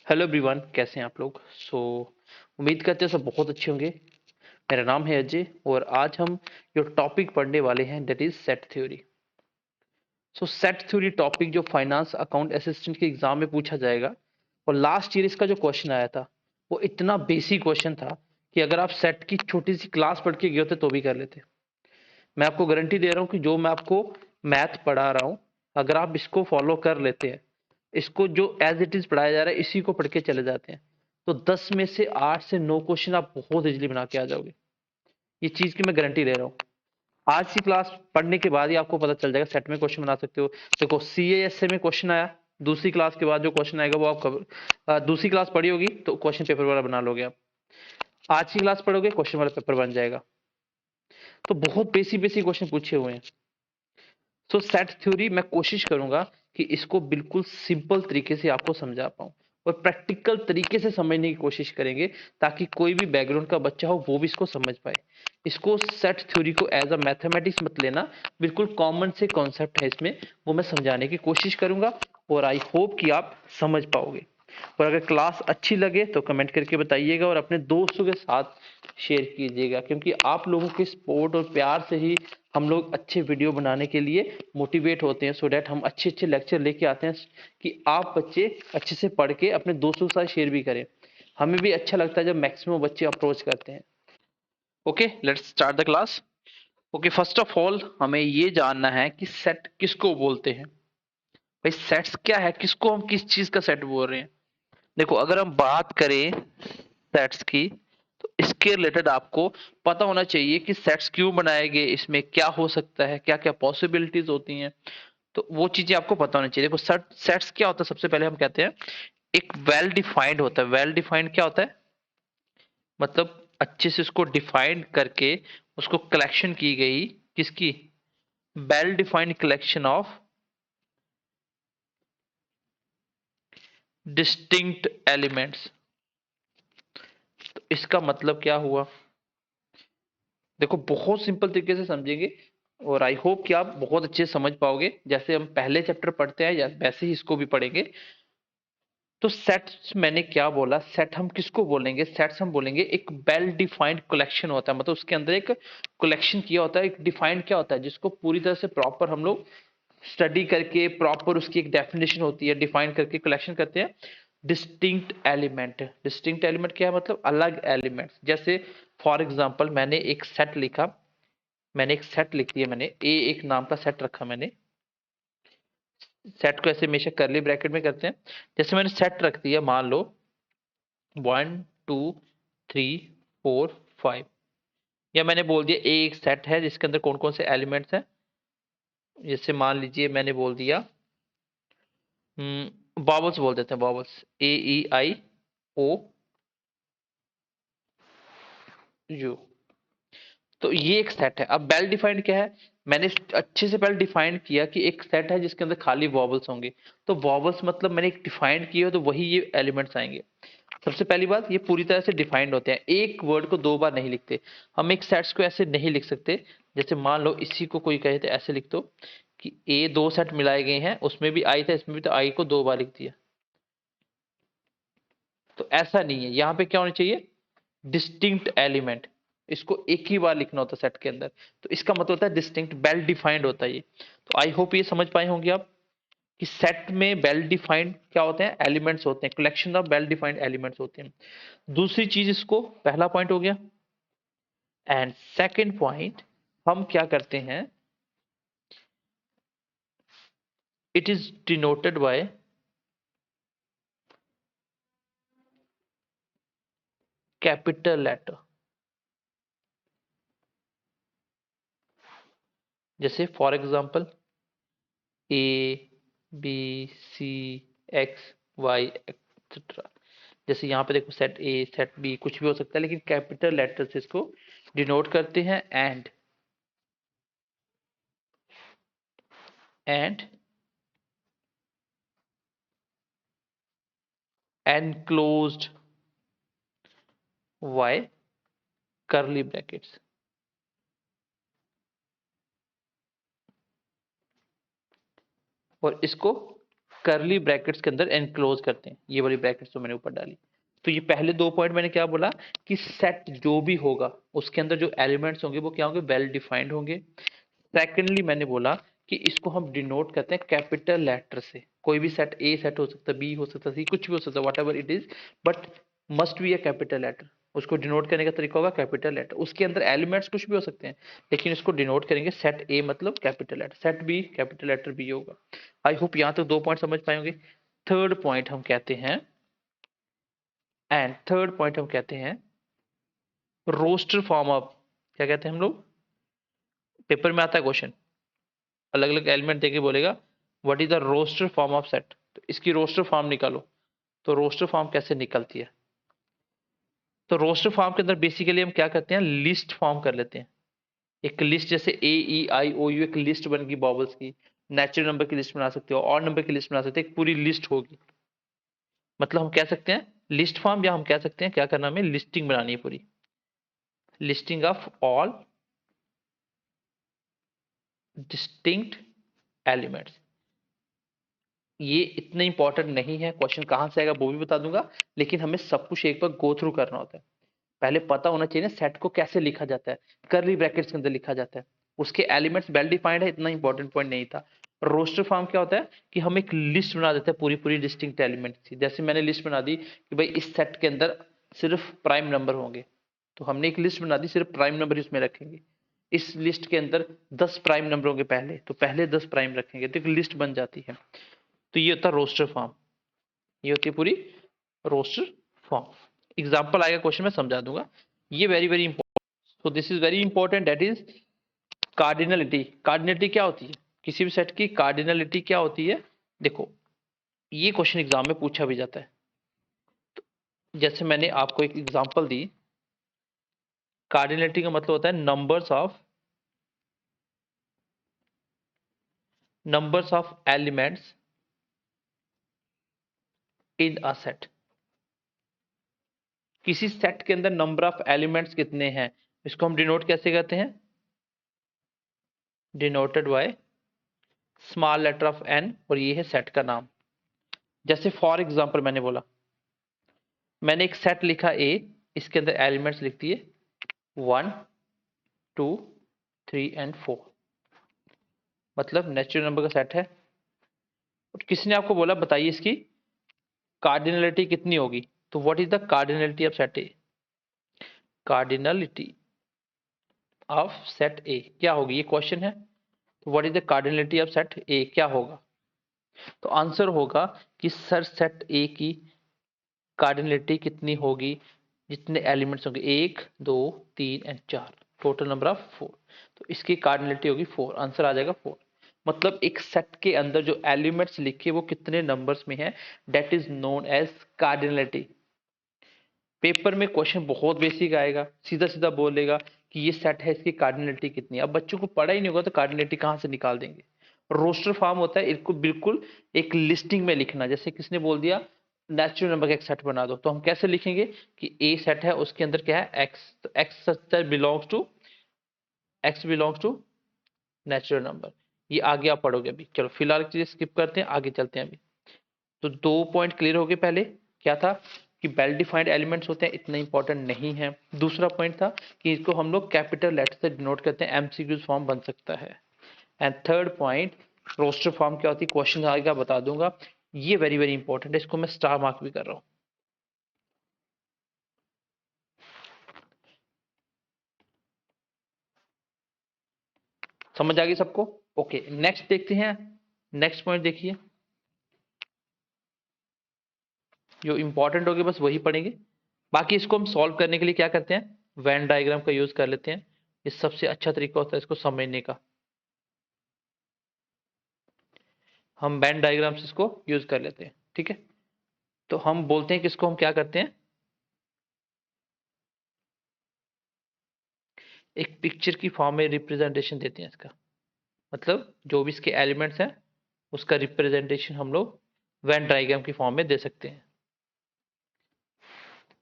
Hello everyone, कैसे हैं आप लोग। उम्मीद करते हैं सब बहुत अच्छे होंगे। मेरा नाम है अजय और आज हम जो टॉपिक पढ़ने वाले हैं that is set theory. Set theory topic जो फाइनेंस अकाउंट असिस्टेंट के एग्जाम में पूछा जाएगा और लास्ट ईयर इसका जो क्वेश्चन आया था वो इतना बेसिक क्वेश्चन था कि अगर आप सेट की छोटी सी क्लास पढ़ के गए होते तो भी कर लेते। मैं आपको गारंटी दे रहा हूँ कि जो मैं आपको मैथ पढ़ा रहा हूँ, अगर आप इसको फॉलो कर लेते हैं, इसको जो एज इट इज पढ़ाया जा रहा है इसी को पढ़ के चले जाते हैं, तो 10 में से 8 से 9 क्वेश्चन आप बहुत इजीली बना के आ जाओगे। ये चीज की मैं गारंटी ले रहा हूँ। आज की क्लास पढ़ने के बाद ही आपको पता चल जाएगा सेट में क्वेश्चन बना सकते हो। देखो सीएएसए में क्वेश्चन आया, दूसरी क्लास के बाद जो क्वेश्चन आएगा वो आप दूसरी क्लास पढ़ी होगी तो क्वेश्चन पेपर वाला बना लोगे। आप आज की क्लास पढ़ोगे क्वेश्चन वाला पेपर बन जाएगा। तो बहुत बेसिक बेसिक क्वेश्चन पूछे हुए हैं। सेट थ्योरी मैं कोशिश करूंगा कि इसको बिल्कुल सिंपल तरीके से आपको समझा पाऊं और प्रैक्टिकल तरीके से समझने की कोशिश करेंगे ताकि कोई भी बैकग्राउंड का बच्चा हो वो भी इसको समझ पाए। इसको सेट थ्योरी को एज अ मैथमेटिक्स मत लेना, बिल्कुल कॉमन से कॉन्सेप्ट है इसमें, वो मैं समझाने की कोशिश करूंगा और आई होप कि आप समझ पाओगे। और अगर क्लास अच्छी लगे तो कमेंट करके बताइएगा और अपने दोस्तों के साथ शेयर कीजिएगा, क्योंकि आप लोगों के सपोर्ट और प्यार से ही हम लोग अच्छे वीडियो बनाने के लिए मोटिवेट होते हैं, सो डैट हम अच्छे अच्छे लेक्चर लेके आते हैं कि आप बच्चे अच्छे से पढ़ के अपने दोस्तों के साथ शेयर भी करें। हमें भी अच्छा लगता है जब मैक्सिमम बच्चे अप्रोच करते हैं। Okay, let's start the class. Okay, first of all हमें ये जानना है कि सेट किसको बोलते हैं। भाई सेट्स क्या है, किसको हम किस चीज का सेट बोल रहे हैं। देखो, अगर हम बात करें सेट्स की तो इसके रिलेटेड आपको पता होना चाहिए कि सेट्स क्यों बनाए गए, इसमें क्या हो सकता है, क्या क्या पॉसिबिलिटीज होती हैं। तो वो चीजें आपको पता होनी चाहिए। देखो सेट्स क्या होता है, सबसे पहले हम कहते हैं एक वेल डिफाइंड होता है। वेल डिफाइंड क्या होता है, मतलब अच्छे से उसको डिफाइन करके उसको कलेक्शन की गई, किसकी, well defined collection of distinct elements. तो इसका मतलब क्या हुआ, देखो बहुत सिंपल तरीके से समझेंगे और आई होप कि आप बहुत अच्छे से समझ पाओगे। जैसे हम पहले चैप्टर पढ़ते हैं या वैसे ही इसको भी पढ़ेंगे। तो सेट्स मैंने क्या बोला, सेट हम किसको बोलेंगे, सेट्स हम बोलेंगे एक वेल डिफाइंड कलेक्शन होता है, मतलब उसके अंदर एक कलेक्शन किया होता है, एक डिफाइंड क्या होता है जिसको पूरी तरह से प्रॉपर हम लोग स्टडी करके प्रॉपर उसकी एक डेफिनेशन होती है, डिफाइन करके कलेक्शन करते हैं। डिस्टिंक्ट एलिमेंट, डिस्टिंक्ट एलिमेंट क्या है, मतलब अलग एलिमेंट। जैसे फॉर एग्जांपल मैंने एक सेट लिखा, मैंने एक सेट लिख दिया, मैंने ए एक नाम का सेट रखा। मैंने सेट को ऐसे हमेशा करली ब्रैकेट में करते हैं। जैसे मैंने सेट रख दिया, मान लो 1 2 3 4 5, या मैंने बोल दिया ए एक सेट है जिसके अंदर कौन कौन से एलिमेंट्स हैं। जैसे मान लीजिए मैंने बोल दिया बॉबल्स बोल देते हैं, बॉबल्स AEIOU। तो ये एक सेट है। अब वेल डिफाइंड क्या है, मैंने अच्छे से पहले डिफाइन किया कि एक सेट है जिसके अंदर खाली वॉबल्स होंगे। तो वॉबल्स मतलब मैंने एक डिफाइंड किया तो वही ये एलिमेंट्स आएंगे। सबसे पहली बात, ये पूरी तरह से डिफाइंड होते हैं, एक वर्ड को दो बार नहीं लिखते। हम एक सेट्स को ऐसे नहीं लिख सकते। जैसे मान लो इसी को कोई कहे तो ऐसे लिख दो कि ए दो सेट मिलाए गए हैं, उसमें भी आई था इसमें भी, तो आई को दो बार लिख दिया। तो ऐसा नहीं है, यहाँ पे क्या होना चाहिए, डिस्टिंक्ट एलिमेंट। इसको एक ही बार लिखना होता है सेट के अंदर। तो इसका मतलब होता है डिस्टिंक्ट, वेल डिफाइंड होता है ये। तो आई होप ये समझ पाए होंगे आप कि सेट में वेल डिफाइंड क्या होते हैं, एलिमेंट्स होते हैं, collection of well defined elements होते हैं। दूसरी चीज, इसको पहला पॉइंट हो गया। एंड सेकंड पॉइंट हम क्या करते हैं, it is denoted by capital letter. जैसे for example A B C X Y etcetera. जैसे यहाँ पे देखो सेट ए सेट बी कुछ भी हो सकता है, लेकिन कैपिटल लेटर से इसको डिनोट करते हैं। And enclosed by curly brackets. और इसको करली ब्रैकेट्स के अंदर एनक्लोज करते हैं। ये वाली ब्रैकेट्स तो मैंने ऊपर डाली। तो ये पहले 2 पॉइंट मैंने क्या बोला कि सेट जो भी होगा उसके अंदर जो एलिमेंट्स होंगे वो क्या होंगे, वेल डिफाइंड होंगे। सेकेंडली मैंने बोला कि इसको हम डिनोट करते हैं कैपिटल लेटर से। कोई भी सेट, ए सेट हो सकता है, बी हो सकता है, सी कुछ भी हो सकता है, whatever it is, but must be a capital letter. उसको डिनोट करने का तरीका होगा कैपिटल लेटर। उसके अंदर एलिमेंट्स कुछ भी हो सकते हैं, लेकिन इसको डिनोट करेंगे सेट ए मतलब capital letter, set B capital letter B होगा। आई होप यहां तक 2 पॉइंट समझ पाए होंगे। थर्ड पॉइंट हम कहते हैं रोस्टर फॉर्म ऑफ, क्या कहते हैं हम लोग, पेपर में आता है क्वेश्चन, अलग अलग एलिमेंट देके बोलेगा what is the roster form of set, तो इसकी रोस्टर फॉर्म निकालो। तो रोस्टर फॉर्म कैसे निकलती है, तो रोस्टर फॉर्म के अंदर बेसिकली हम क्या करते हैं, लिस्ट फॉर्म कर लेते हैं। एक लिस्ट, जैसे AEIOU एक लिस्ट बन गई बॉबल्स की, नेचुरल नंबर की लिस्ट बना सकते हो, और नंबर की लिस्ट बना सकते हैं, एक पूरी लिस्ट होगी। मतलब हम कह सकते हैं लिस्ट फॉर्म, या हम कह सकते हैं क्या करना, हमें लिस्टिंग बनानी है पूरी, listing of all distinct elements. ये इतना इंपॉर्टेंट नहीं है, क्वेश्चन कहां से आएगा वो भी बता दूंगा, लेकिन हमें सब कुछ एक बार गो थ्रू करना होता है। पहले पता होना चाहिए ना सेट को कैसे लिखा जाता है, करली ब्रैकेट्स के अंदर लिखा जाता है, उसके एलिमेंट्स वेल डिफाइंड है, इतना इंपॉर्टेंट पॉइंट नहीं था। रोस्टर फॉर्म क्या होता है कि हम एक लिस्ट बना देते हैं पूरी पूरी डिस्टिंक्ट एलिमेंट की। जैसे मैंने लिस्ट बना दी कि भाई इस सेट के अंदर सिर्फ प्राइम नंबर होंगे, तो हमने एक लिस्ट बना दी, सिर्फ प्राइम नंबर इसमें रखेंगे। इस लिस्ट के अंदर 10 प्राइम नंबर होंगे पहले, तो पहले 10 प्राइम रखेंगे, तो एक लिस्ट बन जाती है। तो ये होता है रोस्टर फॉर्म, ये होती है पूरी रोस्टर फॉर्म। एग्जाम्पल आएगा क्वेश्चन में समझा दूंगा। ये very very important, so this is very important, that is cardinality. Cardinality क्या होती है, किसी भी सेट की कार्डिनलिटी क्या होती है, देखो ये क्वेश्चन एग्जाम में पूछा भी जाता है। तो जैसे मैंने आपको एक एग्जांपल दी, कार्डिनलिटी का मतलब होता है numbers of elements in a set. किसी सेट के अंदर नंबर ऑफ एलिमेंट्स कितने हैं, इसको हम डिनोट कैसे करते हैं, denoted by small letter of n, और ये है सेट का नाम। जैसे फॉर एग्जांपल मैंने बोला, मैंने एक सेट लिखा ए, इसके अंदर एलिमेंट्स लिख दिए 1 2 3 एंड 4, मतलब नेचुरल नंबर का सेट है। और किसने आपको बोला बताइए इसकी कार्डिनलिटी कितनी होगी, तो what is the cardinality of set A, cardinality of set ए क्या होगी, ये क्वेश्चन है। तो what is the cardinality of set ए क्या होगा, तो आंसर होगा कि सर सेट ए की कार्डिनलिटी कितनी होगी, जितने एलिमेंट्स होंगे 1 2 3 एंड 4, टोटल नंबर ऑफ 4, तो इसकी कार्डिनलिटी होगी 4, आंसर आ जाएगा 4। मतलब एक सेट के अंदर जो एलिमेंट्स लिखे वो कितने नंबर्स में है, that is known as cardinality. Paper में क्वेश्चन बहुत बेसिक आएगा, सीधा सीधा बोलेगा कि ये सेट है, इसकी कार्डिनलिटी कितनी है। अब बच्चों को पढ़ा ही नहीं होगा तो कार्डिनलिटी कहां से निकाल देंगे। रोस्टर फॉर्म होता है इसको बिल्कुल एक लिस्टिंग में लिखना, जैसे किसने बोल दिया नेचुरल नंबर का एक सेट बना दो, तो हम कैसे लिखेंगे कि ए सेट है, उसके अंदर क्या है एक्स, तो x belongs to natural number. ये आगे आप पढ़ोगे अभी, चलो फिलहाल चीजें स्किप करते हैं, आगे चलते हैं अभी। तो 2 पॉइंट क्लियर हो गए, पहले क्या था कि वेल डिफाइंड एलिमेंट्स होते हैं, इतना इंपॉर्टेंट नहीं है। दूसरा पॉइंट था कि इसको हम लोग कैपिटल लेटर से डिनोट करते हैं, एमसीक्यूज फॉर्म बन सकता है। And third point roster form क्या होती है, क्वेश्चन आगे बता दूंगा, ये वेरी वेरी इंपॉर्टेंट है, इसको मैं स्टार मार्क भी कर रहा हूं। समझ आ गई सबको, ओके नेक्स्ट देखते हैं। नेक्स्ट पॉइंट देखिए, जो इंपॉर्टेंट होगी बस वही पढ़ेंगे, बाकी इसको हम सॉल्व करने के लिए क्या करते हैं, वेन डायग्राम का यूज कर लेते हैं। ये सबसे अच्छा तरीका होता है इसको समझने का, हम वेन डायग्राम से इसको यूज कर लेते हैं, ठीक है। तो हम बोलते हैं कि इसको हम क्या करते हैं, एक पिक्चर की फॉर्म में रिप्रेजेंटेशन देते हैं इसका, मतलब जो भी इसके एलिमेंट्स हैं उसका रिप्रेजेंटेशन हम लोग वेन डायग्राम की फॉर्म में दे सकते हैं।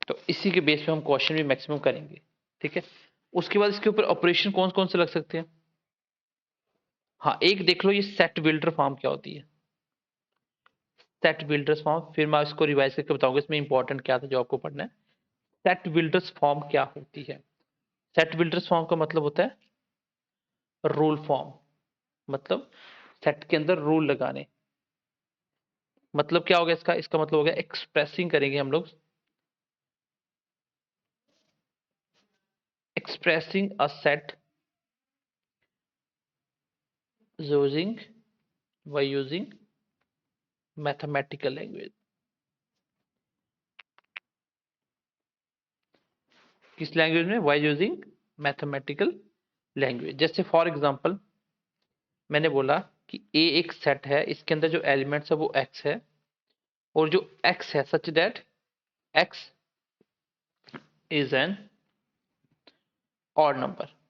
तो इसी के बेस पे हम क्वेश्चन भी मैक्सिमम करेंगे, ठीक है। उसके बाद इसके ऊपर ऑपरेशन कौन कौन से लग सकते हैं, हाँ एक देख लो, ये सेट बिल्डर फॉर्म क्या होती है। सेट बिल्डर्स फॉर्म, फिर मैं इसको रिवाइज करके बताऊंगा इसमें इंपॉर्टेंट क्या था जो आपको पढ़ना है। सेट बिल्डर्स फॉर्म क्या होती है? सेट बिल्डर्स फॉर्म का मतलब होता है रूल फॉर्म, मतलब सेट के अंदर रूल लगाने। मतलब क्या हो गया इसका? इसका मतलब हो गया एक्सप्रेसिंग करेंगे हम लोग, expressing a set using by using mathematical language. किस लैंग्वेज में? by using mathematical language. जैसे फॉर एग्जांपल मैंने बोला कि ए एक सेट है, इसके अंदर जो एलिमेंट्स है वो एक्स है, और जो एक्स है such that x is an odd number.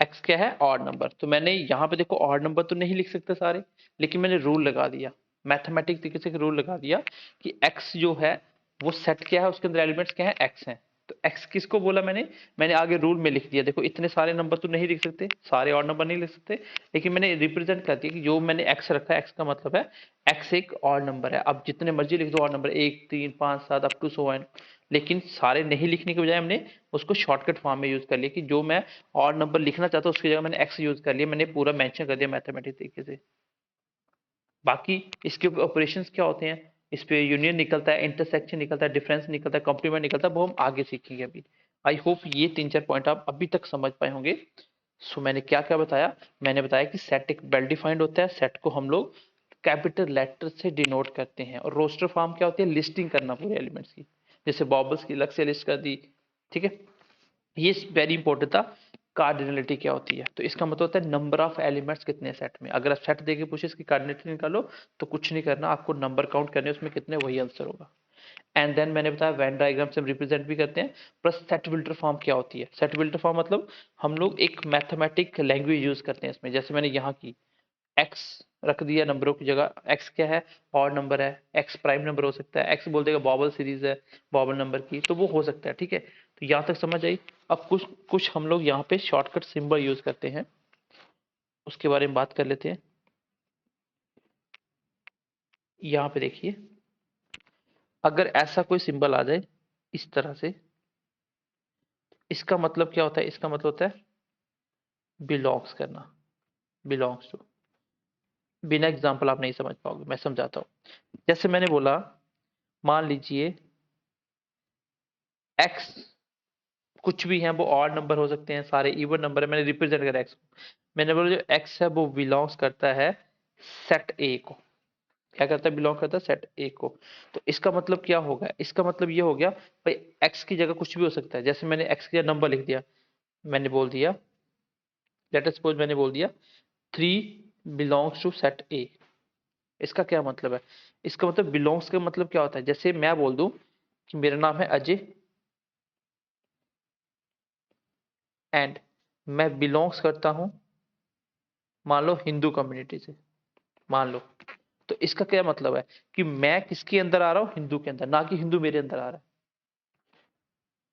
X क्या है? Odd number. तो मैंने यहाँ पे देखो ऑड नंबर तो नहीं लिख सकते सारे, लेकिन मैंने रूल लगा दिया, मैथमेटिक तरीके से रूल लगा दिया कि एक्स जो है वो सेट क्या है, उसके अंदर एलिमेंट्स क्या है? एक्स हैं। तो एक्स किसको बोला मैंने? मैंने आगे रूल में लिख दिया। देखो इतने सारे नंबर तो नहीं लिख सकते, सारे ऑड नंबर नहीं लिख सकते, लेकिन मैंने रिप्रेजेंट कर दिया कि जो मैंने एक्स रखा है, एक्स का मतलब है एक्स एक ऑड नंबर है। अब जितने मर्जी लिख दो odd number, 1 3 5 7 up to so n, लेकिन सारे नहीं लिखने के बजाय हमने उसको शॉर्टकट फॉर्म में यूज कर लिया कि जो मैं और नंबर लिखना चाहता हूँ उसकी जगह मैंने एक्स यूज कर लिया, मैंने पूरा मेंशन कर दिया मैथमेटिक तरीके से। बाकी इसके ऑपरेशंस क्या होते हैं, इस पे यूनियन निकलता है, इंटरसेक्शन निकलता है, डिफरेंस निकलता है, कॉम्प्लीमेंट निकलता है, वो हम आगे सीखेंगे अभी। आई होप ये 3-4 पॉइंट आप अभी तक समझ पाए होंगे। सो मैंने क्या क्या बताया? मैंने बताया कि सेट एक वेल डिफाइंड होता है, सेट को हम लोग कैपिटल लेटर से डिनोट करते हैं, और रोस्टर फॉर्म क्या होती है? लिस्टिंग करना पूरे एलिमेंट्स की, जैसे बॉबल्स की अलग से लिस्ट कर दी, ठीक है। ये वेरी इंपॉर्टेंट था। कार्डिनलिटी क्या होती है? तो इसका मतलब होता है नंबर ऑफ एलिमेंट्स कितने सेट में। अगर आप सेट देके पूछे इसकी कार्डिनलिटी निकालो, तो कुछ नहीं करना, आपको नंबर काउंट करने उसमें कितने, वही आंसर होगा। एंड देन मैंने बताया वेन डायग्राम से हम रिप्रेजेंट भी करते हैं। प्लस सेट बिल्डर फॉर्म क्या होती है? सेट बिल्डर फॉर्म मतलब हम लोग एक मैथमेटिक लैंग्वेज यूज करते हैं इसमें, जैसे मैंने यहाँ की एक्स रख दिया नंबरों की जगह, एक्स क्या है? ऑड नंबर है, एक्स प्राइम नंबर हो सकता है, एक्स बोल देगा बॉबल सीरीज है बॉबल नंबर की, तो वो हो सकता है, ठीक है। तो यहाँ तक समझ आई। अब कुछ कुछ हम लोग यहाँ पे शॉर्टकट सिंबल यूज करते हैं, उसके बारे में बात कर लेते हैं। यहाँ पे देखिए, अगर ऐसा कोई सिंबल आ जाए इस तरह से, इसका मतलब क्या होता है? इसका मतलब होता है बिलोंग्स करना, बिलोंग्स टू। बिना एग्जाम्पल आप नहीं समझ पाओगे, मैं समझाता हूँ। जैसे मैंने बोला, मान लीजिए एक्स कुछ भी है, वो ऑड नंबर हो सकते हैं, सारे इवन नंबर है, मैंने रिप्रेजेंट करा एक्स को। मैंने बोला जो एक्स है वो बिलोंग्स करता है सेट ए को। क्या करता है? बिलोंग करता है सेट ए को। तो इसका मतलब क्या होगा? इसका मतलब ये हो गया भाई एक्स की जगह कुछ भी हो सकता है। जैसे मैंने एक्स की जगह नंबर लिख दिया, मैंने बोल दिया, लेट अस सपोज मैंने बोल दिया 3 बिलोंग्स टू सेट ए। इसका क्या मतलब है? इसका मतलब बिलोंग्स का मतलब क्या होता है? जैसे मैं बोल दूं कि मेरा नाम है अजय एंड मैं बिलोंग्स करता हूं, मान लो हिंदू कम्युनिटी से, मान लो। तो इसका क्या मतलब है कि मैं किसके अंदर आ रहा हूं? हिंदू के अंदर, ना कि हिंदू मेरे अंदर आ रहा है।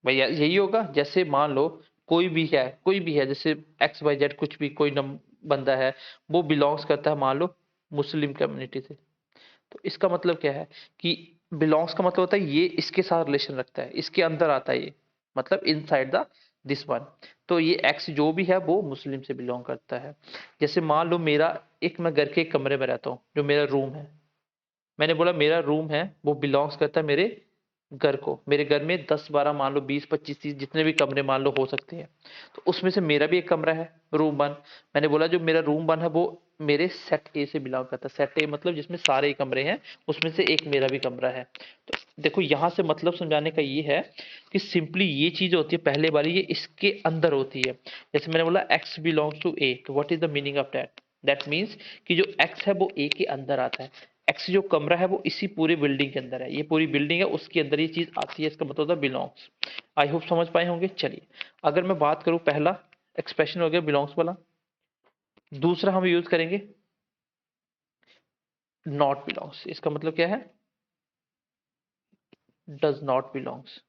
भैया यही होगा। जैसे मान लो कोई भी है, कोई भी है, जैसे एक्स वाई जेड कुछ भी कोई बंदा है, वो बिलोंग्स करता है मान लो मुस्लिम कम्युनिटी से। तो इसका मतलब क्या है कि बिलोंग्स का मतलब होता है ये इसके साथ रिलेशन रखता है, इसके अंदर आता है ये, मतलब इनसाइड द दिस वन। तो ये एक्स जो भी है वो मुस्लिम से बिलोंग करता है। जैसे मान लो मेरा एक, मैं घर के एक कमरे में रहता हूँ, जो मेरा रूम है, मैंने बोला मेरा रूम है वो बिलोंग्स करता है मेरे घर को। मेरे घर में 10-12 मान लो 20-25-30 जितने भी कमरे मान लो हो सकते हैं, तो उसमें से मेरा भी एक कमरा है रूम 1। मैंने बोला जो मेरा रूम 1 है वो मेरे सेट ए से बिलोंग करता है। सेट ए मतलब जिसमें सारे कमरे हैं, उसमें से एक मेरा भी कमरा है। तो देखो यहाँ से मतलब समझाने का ये है कि सिंपली ये चीज होती है पहले वाली, ये इसके अंदर होती है। जैसे मैंने बोला एक्स बिलोंग्स टू ए, तो what is the meaning of that? That means कि जो एक्स है वो ए के अंदर आता है। एक्स जो कमरा है वो इसी पूरी बिल्डिंग के अंदर है, ये पूरी बिल्डिंग है उसके अंदर ये चीज आती है, इसका मतलब होता है बिलोंग्स। आई होप समझ पाए होंगे। चलिए अगर मैं बात करूं, पहला एक्सप्रेशन हो गया बिलोंग्स वाला। दूसरा हम यूज करेंगे नॉट बिलोंग्स। इसका मतलब क्या है? Does not belongs.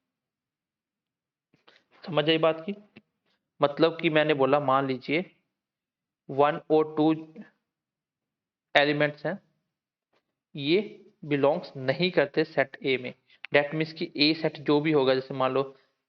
समझ आई बात की? मतलब कि मैंने बोला मान लीजिए 1 और 2 एलिमेंट्स हैं, ये बिलोंग्स नहीं करते सेट ए में। डेट मीन्स कि ए सेट जो भी होगा, जैसे मान लो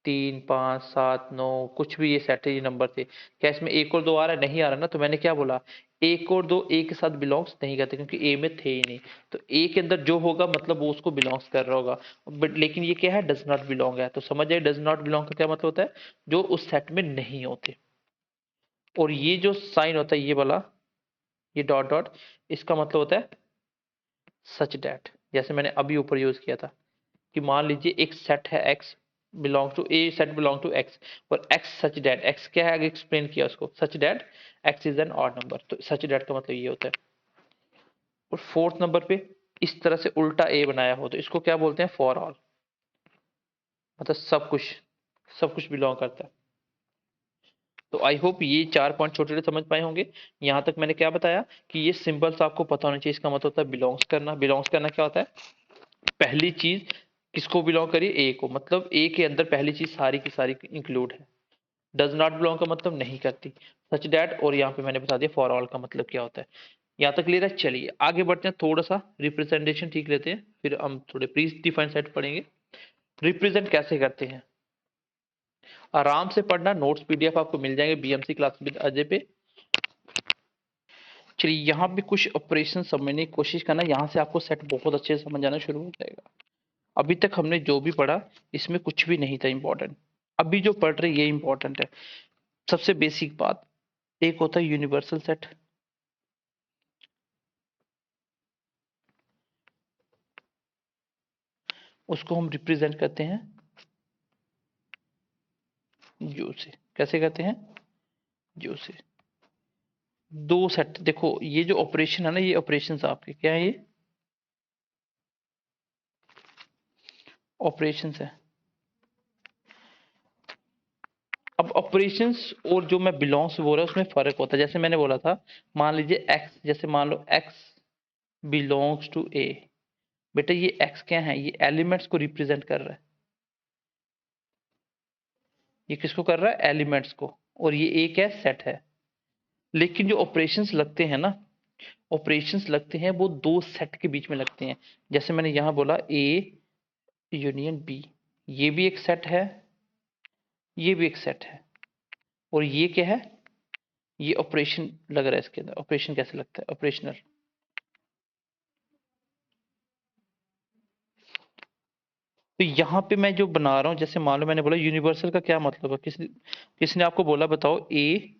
3 5 7 9 कुछ भी ये सेट है, ये नंबर थे, क्या इसमें एक और दो आ रहा है? नहीं आ रहा ना, तो मैंने क्या बोला, एक और दो ए के साथ बिलोंग्स नहीं करते क्योंकि ए में थे ही नहीं। तो ए के अंदर जो होगा मतलब वो उसको बिलोंग्स कर रहा होगा। बट लेकिन ये क्या है, डज नॉट बिलोंग है। तो समझ जाए डज नॉट बिलोंग का क्या मतलब होता है, जो उस सेट में नहीं होते। और ये जो साइन होता है ये वाला, ये डॉट डॉट, इसका मतलब होता है सच डैट। जैसे मैंने अभी ऊपर यूज किया था कि मान लीजिए एक सेट है x belong to a, set belong to x, और x सच डैट, x क्या है आगे एक्सप्लेन किया उसको, such that x is an odd number. तो सच डैट का मतलब ये होता है। और फोर्थ नंबर पे इस तरह से उल्टा a बनाया हो तो इसको क्या बोलते हैं, फॉर ऑल, मतलब सब कुछ बिलोंग करता है। तो आई होप ये 4 पॉइंट छोटे छोटे समझ पाए होंगे। यहां तक मैंने क्या बताया कि ये सिंबल्स आपको पता होना चाहिए। इसका मतलब होता है बिलोंग्स करना। बिलोंग्स करना क्या होता है, पहली चीज किसको बिलोंग करिए, ए को, मतलब ए के अंदर पहली चीज सारी की सारी इंक्लूड है। डज नॉट बिलोंग का मतलब नहीं करती, सच डैट, और यहाँ पे मैंने बता दिया फॉर ऑल का मतलब क्या होता है। यहाँ तक क्लियर है। चलिए आगे बढ़ते हैं, थोड़ा सा रिप्रेजेंटेशन ठीक लेते हैं, फिर हम थोड़े प्री डिफाइंड सेट पढ़ेंगे। रिप्रेजेंट कैसे करते हैं, आराम से पढ़ना, नोट्स पीडीएफ आपको मिल जाएंगे बीएमसी क्लास विद अजय पे। चलिए यहाँ पे कुछ ऑपरेशन समझने की कोशिश करना, यहाँ से आपको सेट बहुत अच्छे से समझ आना शुरू हो जाएगा। अभी तक हमने जो भी पढ़ा इसमें कुछ भी नहीं था इंपॉर्टेंट, अभी जो पढ़ रहे ये इंपॉर्टेंट है। सबसे बेसिक बात, एक होता है यूनिवर्सल सेट, उसको हम रिप्रेजेंट करते हैं जो से। कैसे करते हैं, जो से। दो सेट, देखो ये जो ऑपरेशन है ना, ये ऑपरेशंस आपके क्या है, ये ऑपरेशंस है। अब ऑपरेशंस और जो मैं बिलोंग्स बोल रहा हूँ उसमें फर्क होता है। जैसे मैंने बोला था, मान लीजिए एक्स, जैसे मान लो एक्स बिलोंग्स टू ए, बेटा ये एक्स क्या है, ये एलिमेंट्स को रिप्रेजेंट कर रहा है। ये किसको कर रहा है, एलिमेंट्स को, और ये ए क्या है, सेट है। लेकिन जो ऑपरेशंस लगते हैं ना, ऑपरेशंस लगते हैं वो दो सेट के बीच में लगते हैं। जैसे मैंने यहां बोला ए यूनियन बी, ये भी एक सेट है, ये भी एक सेट है, और ये क्या है, ये ऑपरेशन लग रहा है इसके अंदर। ऑपरेशन कैसे लगता है, ऑपरेशनल। तो यहाँ पे मैं जो बना रहा हूँ, जैसे मान लो मैंने बोला यूनिवर्सल का क्या मतलब है, किसने आपको बोला, बताओ, ए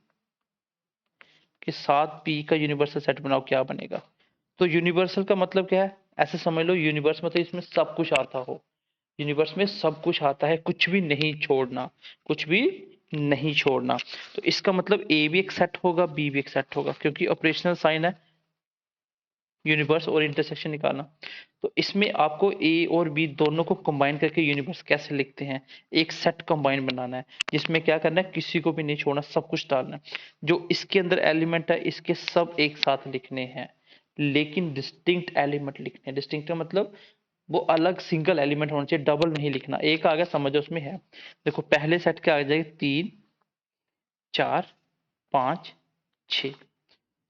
के साथ पी का यूनिवर्सल सेट बनाओ क्या बनेगा। तो यूनिवर्सल का मतलब क्या है, ऐसे समझ लो यूनिवर्स मतलब इसमें सब कुछ आता हो। यूनिवर्स में सब कुछ आता है, कुछ भी नहीं छोड़ना, कुछ भी नहीं छोड़ना। तो इसका मतलब ए भी एक सेट होगा, बी भी एक सेट होगा, क्योंकि ऑपरेशनल साइन है यूनिवर्स और इंटरसेक्शन निकालना। तो इसमें आपको ए और बी दोनों को कंबाइन करके यूनिवर्स कैसे लिखते हैं, एक सेट कंबाइन बनाना है, जिसमें क्या करना है, किसी को भी नहीं छोड़ना, सब कुछ डालना है। जो इसके अंदर एलिमेंट है इसके सब एक साथ लिखने हैं, लेकिन डिस्टिंक्ट एलिमेंट लिखने हैं। डिस्टिंक्ट का मतलब वो अलग सिंगल एलिमेंट होना चाहिए, डबल नहीं लिखना। एक आ गया समझो उसमें है, देखो पहले सेट क्या आ जाएगा, 3 4 5 6।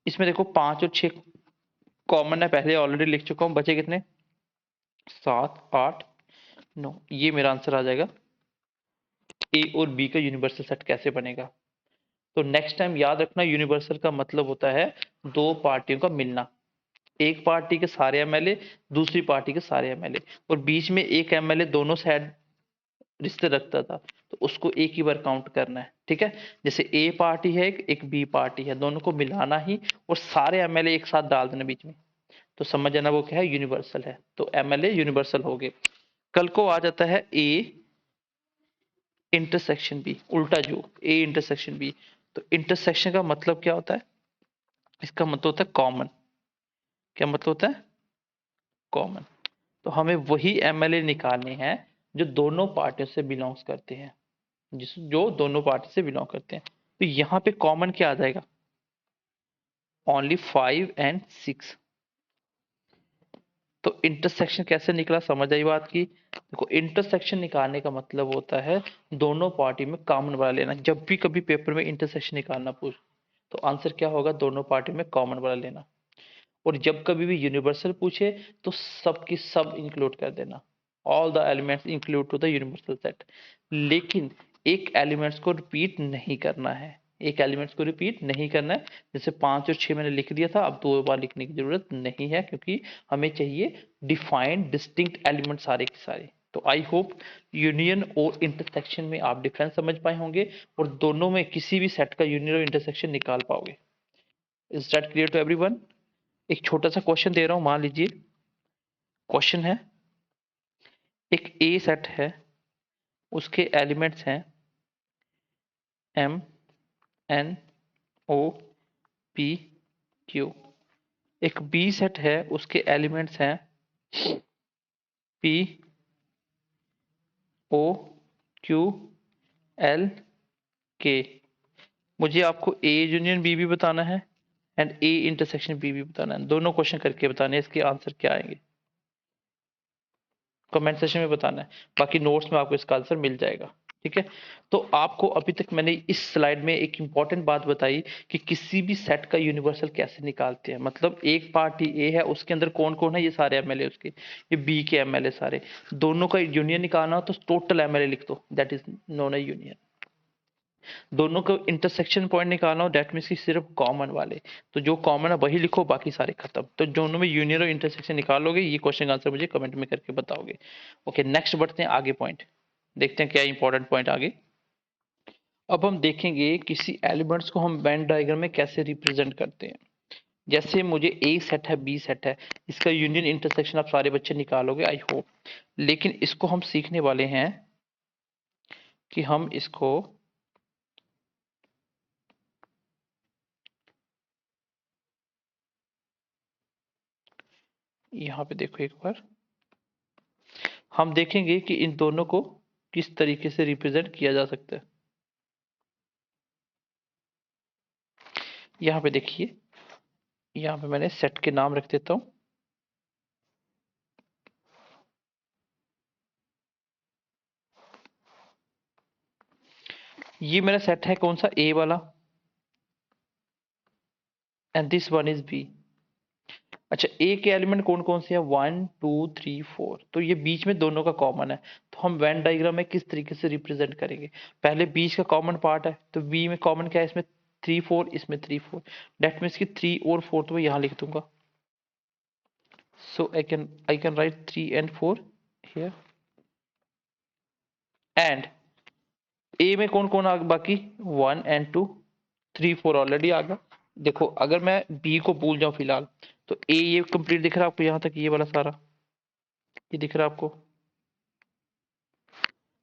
इसमें देखो 5 और 6 कॉमन है, पहले ऑलरेडी लिख चुका हूं, बचे कितने, 7 8 9। ये मेरा आंसर आ जाएगा। ए और बी का यूनिवर्सल सेट कैसे बनेगा, तो नेक्स्ट टाइम याद रखना, यूनिवर्सल का मतलब होता है दो पार्टियों का मिलना। एक पार्टी के सारे एमएलए, दूसरी पार्टी के सारे एमएलए, और बीच में एक एमएलए दोनों साइड रिश्ते रखता था, तो उसको एक ही बार काउंट करना है। ठीक है, जैसे ए पार्टी है, एक बी पार्टी है, दोनों को मिलाना ही और सारे एमएलए एक साथ डाल देना बीच में, तो समझ जाना वो क्या है, यूनिवर्सल है। तो एमएलए यूनिवर्सल हो गए। कल को आ जाता है ए इंटरसेक्शन बी, उल्टा जो ए इंटरसेक्शन बी। तो इंटरसेक्शन का मतलब क्या होता है, इसका मतलब होता है कॉमन। क्या मतलब होता है, कॉमन। तो हमें वही एमएलए निकालने हैं जो दोनों पार्टियों से बिलोंग्स करते हैं, जिस जो दोनों पार्टी से बिलोंग करते हैं। तो यहाँ पे कॉमन क्या आ जाएगा, ओनली 5 एंड 6। तो इंटरसेक्शन कैसे निकला, समझ आई बात की। देखो इंटरसेक्शन निकालने का मतलब होता है दोनों पार्टी में कॉमन वाला लेना। जब भी कभी पेपर में इंटरसेक्शन निकालना पूछ, तो आंसर क्या होगा, दोनों पार्टी में कॉमन वाला लेना। और जब कभी भी यूनिवर्सल पूछे तो सब की सब इंक्लूड कर देना, all the elements include to the universal set. लेकिन एक एलिमेंट्स को रिपीट नहीं करना है, एक एलिमेंट्स को रिपीट नहीं करना है। जैसे 5 और 6 मैंने लिख दिया था, अब 2 बार लिखने की जरूरत नहीं है, क्योंकि हमें चाहिए डिफाइंड डिस्टिंक्ट एलिमेंट सारे के सारे। तो आई होप यूनियन और इंटरसेक्शन में आप डिफरेंस समझ पाए होंगे और दोनों में किसी भी सेट का यूनियन और इंटरसेक्शन निकाल पाओगे। Is that clear to everyone? एक छोटा सा क्वेश्चन दे रहा हूं, मान लीजिए क्वेश्चन है, एक ए सेट है, उसके एलिमेंट्स हैं M N O P Q. एक बी सेट है, उसके एलिमेंट्स हैं पी ओ क्यू एल के। मुझे आपको ए यूनियन बी भी बताना है एंड ए इंटरसेक्शन बी भी बताना है। दोनों क्वेश्चन करके बताने हैं, इसके आंसर क्या आएंगे कमेंट सेशन में बताना है, बाकी नोट्स में आपको इसका आंसर मिल जाएगा। ठीक है, तो आपको अभी तक मैंने इस स्लाइड में एक इंपॉर्टेंट बात बताई कि किसी भी सेट का यूनिवर्सल कैसे निकालते हैं। मतलब एक पार्टी ए है, उसके अंदर कौन कौन है, ये सारे एमएलए उसके, ये बी के एमएलए सारे, दोनों का यूनियन निकालना हो तो टोटल एमएलए लिख दो, that is known A union. दोनों को इंटरसेक्शन पॉइंट निकालना हो, डेट मीन्स की सिर्फ कॉमन वाले, तो जो कॉमन है वही लिखो, बाकी सारे खत्म। तो दोनों में यूनियन और इंटरसेक्शन निकालोगे, ये क्वेश्चन का आंसर मुझे कमेंट में करके बताओगे। ओके, नेक्स्ट बढ़ते हैं आगे, पॉइंट देखते हैं क्या इंपॉर्टेंट पॉइंट आगे। अब हम देखेंगे किसी एलिमेंट्स को हम वेन डायग्राम में कैसे रिप्रेजेंट करते हैं। जैसे मुझे ए सेट है, बी सेट है, इसका यूनियन इंटरसेक्शन आप सारे बच्चे निकालोगे आई होप। लेकिन इसको हम सीखने वाले हैं कि हम इसको यहां पे देखो एक बार, हम देखेंगे कि इन दोनों को किस तरीके से रिप्रेजेंट किया जा सकता है। यहां पे देखिए, यहां पे मैंने सेट के नाम रख देता हूं। ये मेरा सेट है कौन सा, ए वाला, and this one is B. अच्छा, ए के एलिमेंट कौन कौन से हैं, 1 2 3 4, तो ये बीच में दोनों का कॉमन है। तो हम वेन डायग्राम में किस तरीके से रिप्रेजेंट करेंगे, पहले बीच का कॉमन पार्ट है, तो बी में कॉमन क्या है, इसमें 3 4, इसमें 3 4, डेट मीन्स की 3 और 4 तो मैं यहां लिख दूंगा। So I can write 3 and 4 here. And A में कौन कौन आ बाकी, 1 and 2, 3 4 ऑलरेडी आ गया। देखो अगर मैं बी को भूल जाऊं फिलहाल, तो ए ये कंप्लीट दिख रहा है आपको, यहां तक ये वाला सारा ये दिख रहा है आपको।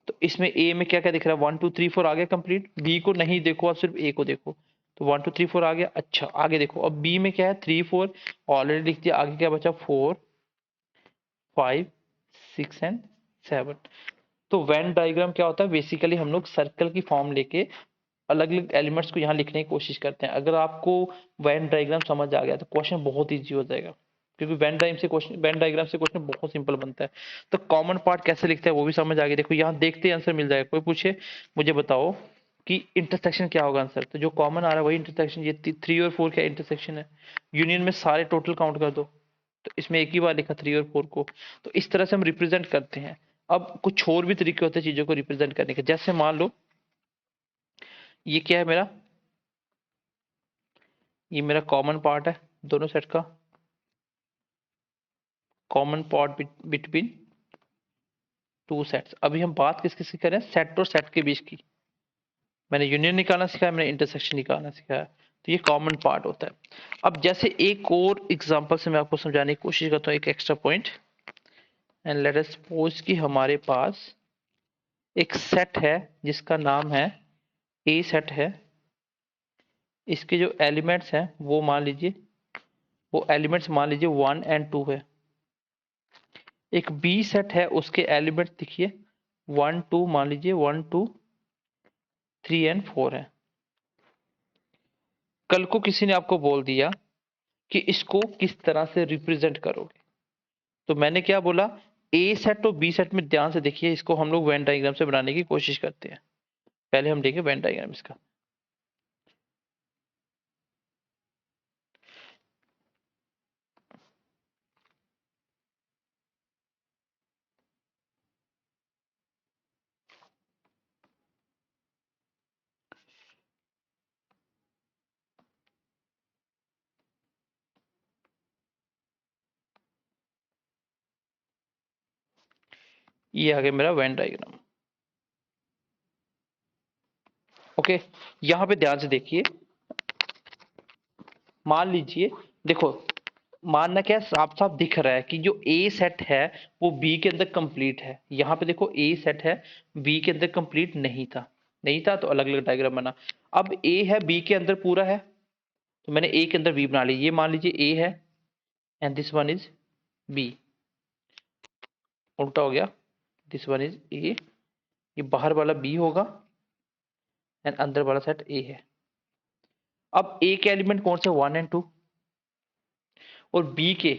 तो इसमें ए में क्या क्या दिख रहा है, 1 2 3 4 आ गया कंप्लीट। बी को नहीं देखो, आप सिर्फ ए को देखो, तो 1 2 3 4 आ गया। अच्छा आगे देखो, अब बी में क्या है, 3 4 ऑलरेडी लिख दिया, आगे क्या बचा, 4 5 6 and 7। तो वेन डायग्राम क्या होता है, बेसिकली हम लोग सर्कल की फॉर्म लेके अलग अलग एलिमेंट्स को यहाँ लिखने की कोशिश करते हैं। अगर आपको वेन डायग्राम समझ आ गया तो क्वेश्चन बहुत इजी हो जाएगा, क्योंकि वेन डायग्राम से क्वेश्चन बहुत सिंपल बनता है। तो कॉमन पार्ट कैसे लिखते हैं वो भी समझ आ गया। देखो यहाँ देखते ही आंसर मिल जाएगा। कोई पूछे मुझे बताओ कि इंटरसेक्शन क्या होगा आंसर, तो जो कॉमन आ रहा है वही इंटरसेक्शन। ये 3 और 4 क्या इंटरसेक्शन है, यूनियन में सारे टोटल काउंट कर दो, तो इसमें एक ही बार लिखा 3 और 4 को। तो इस तरह से हम रिप्रेजेंट करते हैं। अब कुछ और भी तरीके होते हैं चीजों को रिप्रेजेंट करने के, जैसे मान लो ये क्या है मेरा, ये मेरा कॉमन पार्ट है दोनों सेट का, common part between two sets. अभी हम बात किस किस की करें, सेट और सेट के बीच की। मैंने यूनियन निकालना सिखाया, मैंने इंटरसेक्शन निकालना सिखाया, तो ये कॉमन पार्ट होता है। अब जैसे एक और एग्जांपल से मैं आपको समझाने की कोशिश करता हूँ, एक extra point. And let us suppose कि हमारे पास एक सेट है जिसका नाम है ए सेट है। इसके जो एलिमेंट्स हैं वो मान लीजिए, वो एलिमेंट्स मान लीजिए 1 and 2 है। एक बी सेट है, उसके एलिमेंट देखिए 1 2, मान लीजिए 1 2 3 and 4 है। कल को किसी ने आपको बोल दिया कि इसको किस तरह से रिप्रेजेंट करोगे, तो मैंने क्या बोला, ए सेट और बी सेट में ध्यान से देखिए, इसको हम लोग वेन डायग्राम से बनाने की कोशिश करते हैं। पहले हम देखें वेन डायग्राम इसका। ये आ गया मेरा वेन डायग्राम। ओके, यहां पे ध्यान से देखिए, मान लीजिए, देखो मानना क्या है, साफ साफ दिख रहा है कि जो ए सेट है वो बी के अंदर कंप्लीट है। यहाँ पे देखो ए सेट है, बी के अंदर कंप्लीट नहीं था, नहीं था तो अलग अलग डायग्राम बना। अब ए है बी के अंदर पूरा है, तो मैंने ए के अंदर बी बना ली। ये मान लीजिए ए है and this one is B, उल्टा हो गया, दिस वन इज ए, ये बाहर वाला बी होगा एंड अंदर वाला सेट ए है। अब ए के एलिमेंट कौन से, 1 एंड 2, और बी के,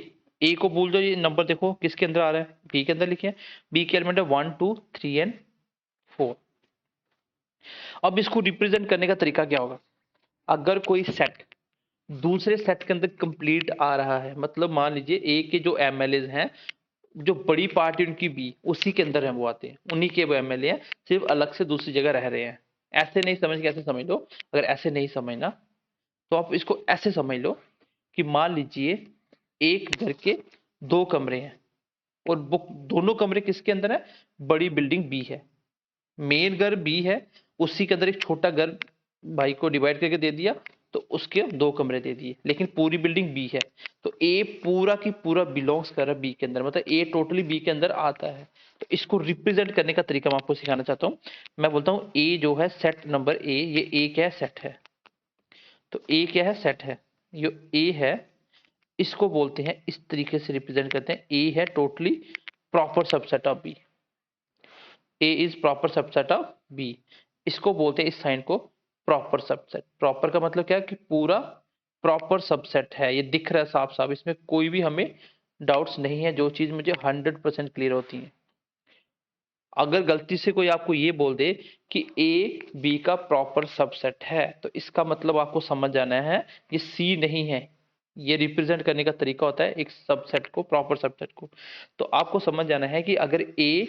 ए को भूल दो, ये नंबर देखो किसके अंदर आ रहा है, बी के अंदर लिखे हैं। बी के एलिमेंट है 1 2 3 एंड 4। अब इसको रिप्रेजेंट करने का तरीका क्या होगा, अगर कोई सेट दूसरे सेट के अंदर कंप्लीट आ रहा है, मतलब मान लीजिए ए के जो एमएलए हैं, जो बड़ी पार्टी उनकी बी उसी के अंदर है, वो आते हैं, उन्हीं के वो एमएलए हैं, सिर्फ अलग से दूसरी जगह रह रहे हैं। ऐसे नहीं समझ के ऐसे समझ लो, अगर ऐसे नहीं समझना तो आप इसको ऐसे समझ लो कि मान लीजिए एक घर के 2 कमरे हैं और वो दोनों कमरे किसके अंदर है, बड़ी बिल्डिंग बी है, मेन घर बी है, उसी के अंदर एक छोटा घर भाई को डिवाइड करके दे दिया, तो उसके 2 कमरे दे दिए, लेकिन पूरी बिल्डिंग बी है। तो ए पूरा की पूरा बिलोंग्स कर रहा है बी के अंदर, मतलब ए टोटली बी के अंदर आता है। तो इसको रिप्रेजेंट करने का तरीका मैं आपको सिखाना चाहता हूँ। मैं बोलता हूँ ए जो है सेट नंबर ए, ये ए क्या है, सेट है। तो ए क्या है, सेट है। ये ए है, इसको बोलते हैं, इस तरीके से रिप्रेजेंट करते हैं, ए है totally proper subset of B, A is proper subset of B. इसको बोलते हैं, इस साइन को, प्रॉपर सबसेट। प्रॉपर का मतलब क्या है कि पूरा प्रॉपर सबसेट है, ये दिख रहा है साफ साफ, इसमें कोई भी हमें डाउट्स नहीं है, जो चीज मुझे 100% क्लियर होती है। अगर गलती से कोई आपको ये बोल दे कि ए बी का प्रॉपर सबसेट है, तो इसका मतलब आपको समझ जाना है ये सी नहीं है। ये रिप्रेजेंट करने का तरीका होता है एक सबसेट को, प्रॉपर सबसेट को। तो आपको समझ जाना है कि अगर ए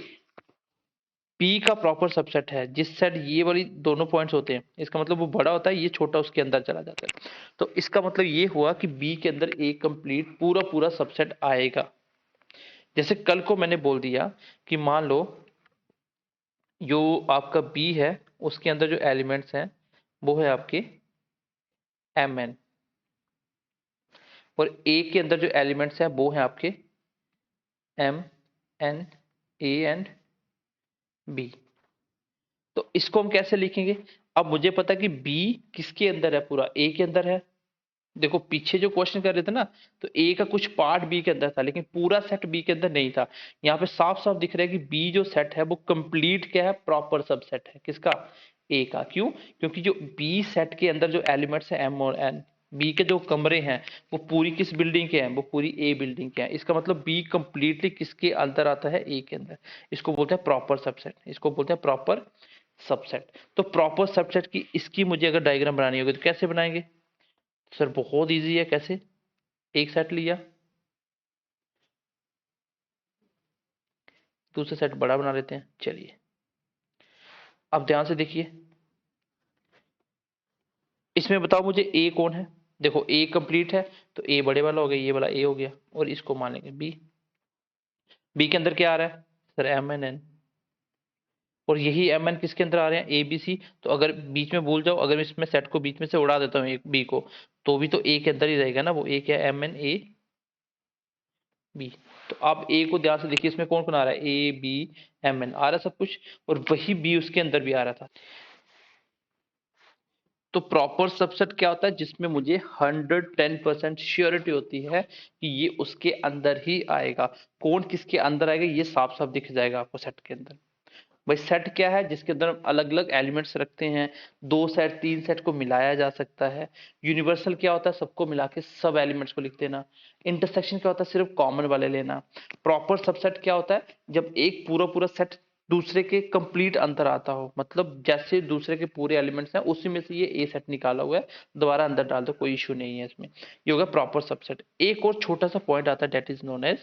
पी का प्रॉपर सबसेट है, जिस सेट ये वाली दोनों पॉइंट्स होते हैं, इसका मतलब वो बड़ा होता है, ये छोटा उसके अंदर चला जाता है। तो इसका मतलब ये हुआ कि बी के अंदर ए कंप्लीट पूरा पूरा सबसेट आएगा। जैसे कल को मैंने बोल दिया कि मान लो जो आपका बी है उसके अंदर जो एलिमेंट्स हैं वो है आपके एम एन, और ए के अंदर जो एलिमेंट्स हैं वो हैं आपके M N A and B. तो इसको हम कैसे लिखेंगे, अब मुझे पता है कि बी किसके अंदर है, पूरा ए के अंदर है। देखो पीछे जो क्वेश्चन कर रहे थे ना, तो ए का कुछ पार्ट बी के अंदर था, लेकिन पूरा सेट बी के अंदर नहीं था। यहाँ पे साफ साफ दिख रहा है कि बी जो सेट है वो कंप्लीट क्या है, प्रॉपर सबसेट है, किसका, ए का। क्यों, क्योंकि जो बी सेट के अंदर जो एलिमेंट्स है एम और एन, बी के जो कमरे हैं वो पूरी किस बिल्डिंग के हैं, वो पूरी ए बिल्डिंग के हैं। इसका मतलब बी कंप्लीटली किसके अंदर आता है, ए के अंदर। इसको बोलते हैं प्रॉपर सबसेट, इसको बोलते हैं प्रॉपर सबसेट। तो प्रॉपर सबसेट की इसकी मुझे अगर डायग्राम बनानी होगी तो कैसे बनाएंगे सर, बहुत इजी है। कैसे, एक सेट लिया, दूसरा सेट बड़ा बना लेते हैं। चलिए अब ध्यान से देखिए, इसमें बताओ मुझे ए कौन है। देखो ए कंप्लीट है, तो ए बड़े वाला हो गया, ये वाला ए हो गया, और इसको मान लेंगे बी। बी के अंदर क्या आ रहा है सर, एम एन एन, और यही एम एन किसके अंदर आ रहे हैं, ए बी सी। तो अगर बीच में भूल जाओ, अगर इसमें सेट को बीच में से उड़ा देता हूँ एक बी को, तो भी तो ए के अंदर ही रहेगा ना, वो ए क्या, एम एन ए बी। तो आप ए को ध्यान से देखिए, इसमें कौन कौन आ रहा है, ए बी एम एन आ रहा है सब कुछ, और वही बी उसके अंदर भी आ रहा था। तो प्रॉपर सबसेट क्या होता है, जिसमें मुझे 110% श्योरिटी होती है कि ये उसके अंदर ही आएगा। कौन किसके अंदर आएगा ये साफ साफ दिख जाएगा आपको सेट के अंदर। भाई सेट क्या है, जिसके अंदर अलग अलग एलिमेंट्स रखते हैं, 2 सेट 3 सेट को मिलाया जा सकता है। यूनिवर्सल क्या होता है, सबको मिला के सब एलिमेंट्स को लिख देना। इंटरसेक्शन क्या होता है, सिर्फ कॉमन वाले लेना। प्रॉपर सबसेट क्या होता है, जब एक पूरा पूरा सेट दूसरे के कंप्लीट अंदर आता हो, मतलब जैसे दूसरे के पूरे एलिमेंट्स हैं उसी में से ये ए सेट निकाला हुआ है, दोबारा अंदर डाल दो, कोई इशू नहीं है इसमें। ये होगा प्रॉपर सबसेट। एक और छोटा सा पॉइंट आता है, दैट इज नोन एज,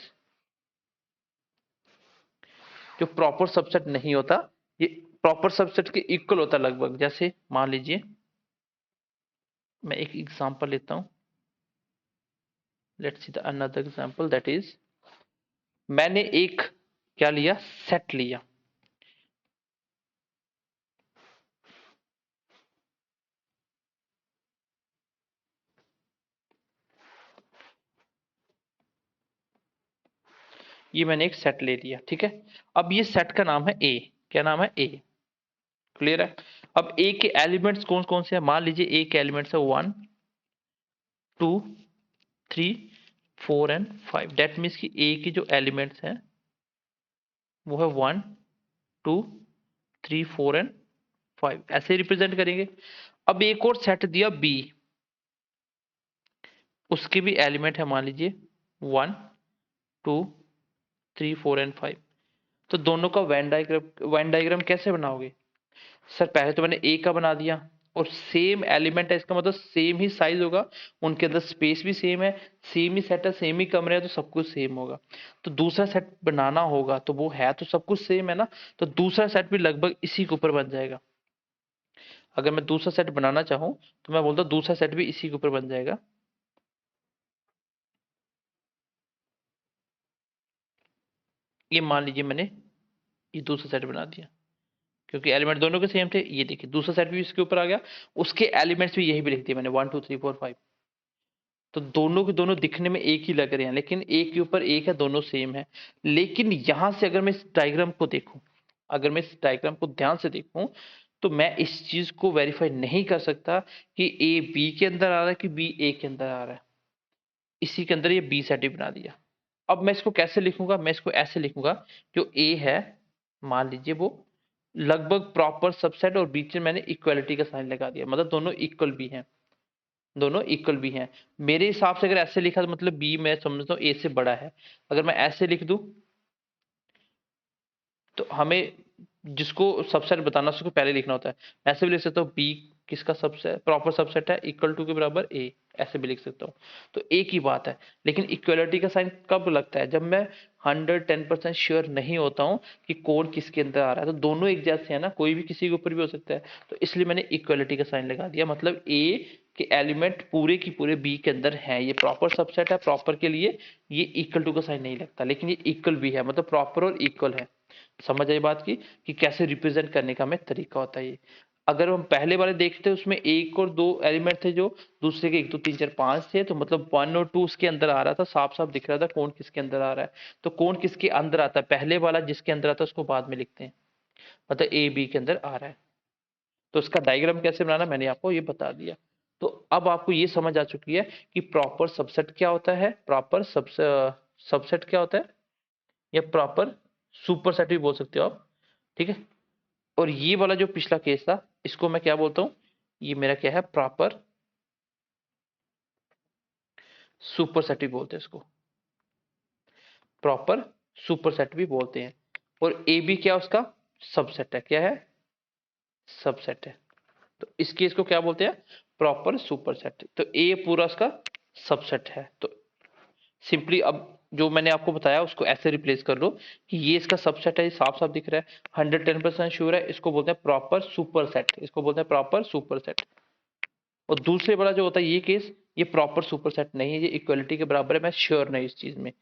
जो प्रॉपर सबसेट नहीं होता, ये प्रॉपर सबसेट के इक्वल होता है लगभग। जैसे मान लीजिए मैं एक एग्जांपल लेता हूं, let's see the another example, that is, मैंने एक क्या लिया, सेट लिया। ये मैंने एक सेट ले लिया, ठीक है। अब ये सेट का नाम है ए, क्या नाम है, ए। क्लियर है। अब ए के एलिमेंट्स कौन कौन से हैं, मान लीजिए ए के एलिमेंट्स है 1 2 3 4 एंड 5। दैट मीन्स कि ए के जो एलिमेंट्स हैं वो है 1 2 3 4 एंड 5, ऐसे रिप्रेजेंट करेंगे। अब एक और सेट दिया बी, उसके भी एलिमेंट है मान लीजिए 1 2 3 4 एंड 5। तो दोनों का वेन डायग्राम कैसे बनाओगे सर, पहले तो मैंने ए का बना दिया और सेम एलिमेंट है, इसका मतलब सेम ही साइज होगा, उनके अंदर स्पेस भी सेम है, सेम ही सेट है, सेम ही कमरे है, तो सब कुछ सेम होगा। तो दूसरा सेट बनाना होगा तो वो है तो सब कुछ सेम है ना, तो दूसरा सेट भी लगभग इसी के ऊपर बन जाएगा। अगर मैं दूसरा सेट बनाना चाहूं तो मैं बोलता हूं दूसरा सेट भी इसी के ऊपर बन जाएगा। ये मान लीजिए मैंने ये दूसरा सेट बना दिया, क्योंकि एलिमेंट दोनों के सेम थे। ये देखिए दूसरा सेट भी इसके ऊपर आ गया, उसके एलिमेंट्स भी यही भी लिख दिए मैंने 1 2 3 4 5। तो दोनों के दोनों दिखने में एक ही लग रहे हैं, लेकिन एक के ऊपर एक है, दोनों सेम है। लेकिन यहां से अगर मैं इस डायग्राम को देखूं, अगर मैं इस डायग्राम को ध्यान से देखूं, तो मैं इस चीज को वेरीफाई नहीं कर सकता कि ए बी के अंदर आ रहा है कि बी ए के अंदर आ रहा है। इसी के अंदर ये बी सेट ही बना दिया। अब मैं इसको कैसे लिखूंगा, मैं इसको ऐसे लिखूंगा, जो ए है मान लीजिए वो लगभग प्रॉपर सबसेट, और बीच में मैंने इक्वलिटी का साइन लगा दिया, मतलब दोनों इक्वल भी हैं, दोनों इक्वल भी हैं। मेरे हिसाब से अगर ऐसे लिखा तो मतलब बी मैं समझता हूँ ए से बड़ा है। अगर मैं ऐसे लिख दूं तो हमें जिसको सबसेट बताना उसको पहले लिखना होता है। ऐसे भी लिख सकता हूँ बी किसका सबसेट, प्रॉपर सबसेट है, इक्वल टू के बराबर ए, ऐसे भी लिख सकता हूँ। तो एक ही बात है, लेकिन इक्वलिटी का साइन कब लगता है, जब मैं 110% श्योर नहीं होता हूँ कि कौन किसके अंदर आ रहा है। तो दोनों एक जैसे हैं ना, कोई भी किसी के ऊपर भी हो सकता है, तो इसलिए मैंने इक्वलिटी का साइन लगा दिया, मतलब ए के एलिमेंट पूरे की पूरे बी के अंदर हैं। ये प्रॉपर सबसेट है, प्रॉपर के लिए ये इक्वल टू का साइन नहीं लगता, लेकिन ये इक्वल भी है, मतलब प्रॉपर और इक्वल है। समझ आई बात की कि कैसे रिप्रेजेंट करने का हमें तरीका होता है ये। अगर हम पहले वाले देखते हैं उसमें एक और दो एलिमेंट थे, जो दूसरे के 1 2 3 4 5 थे, तो मतलब 1 और 2 उसके अंदर आ रहा था, साफ साफ दिख रहा था कौन किसके अंदर आ रहा है। तो कौन किसके अंदर आता है, पहले वाला जिसके अंदर आता है उसको बाद में लिखते हैं, मतलब ए बी के अंदर आ रहा है। तो उसका डायग्राम कैसे बनाना मैंने आपको ये बता दिया। तो अब आपको ये समझ आ चुकी है कि प्रॉपर सबसेट क्या होता है, प्रॉपर सबसेट क्या होता है, या प्रॉपर सुपरसेट भी बोल सकते हो आप, ठीक है। और ये वाला जो पिछला केस था इसको मैं क्या बोलता हूं, ये मेरा क्या है, प्रॉपर सुपरसेट भी बोलते हैं इसको, प्रॉपर सुपरसेट भी बोलते हैं। और ए बी क्या उसका सबसेट है, क्या है, सबसेट है। तो इस केस को क्या बोलते हैं, प्रॉपर सुपरसेट। तो ए पूरा उसका सबसेट है। तो सिंपली अब जो मैंने आपको बताया उसको ऐसे रिप्लेस कर लो कि ये इसका सबसेट है, ये साफ साफ दिख रहा है, 110% श्योर है, इसको बोलते हैं प्रॉपर सुपरसेट, इसको बोलते हैं प्रॉपर सुपरसेट। और दूसरे वाला जो होता है ये केस, ये प्रॉपर सुपरसेट नहीं है, ये इक्वलिटी के बराबर है, मैं श्योर नहीं इस चीज में।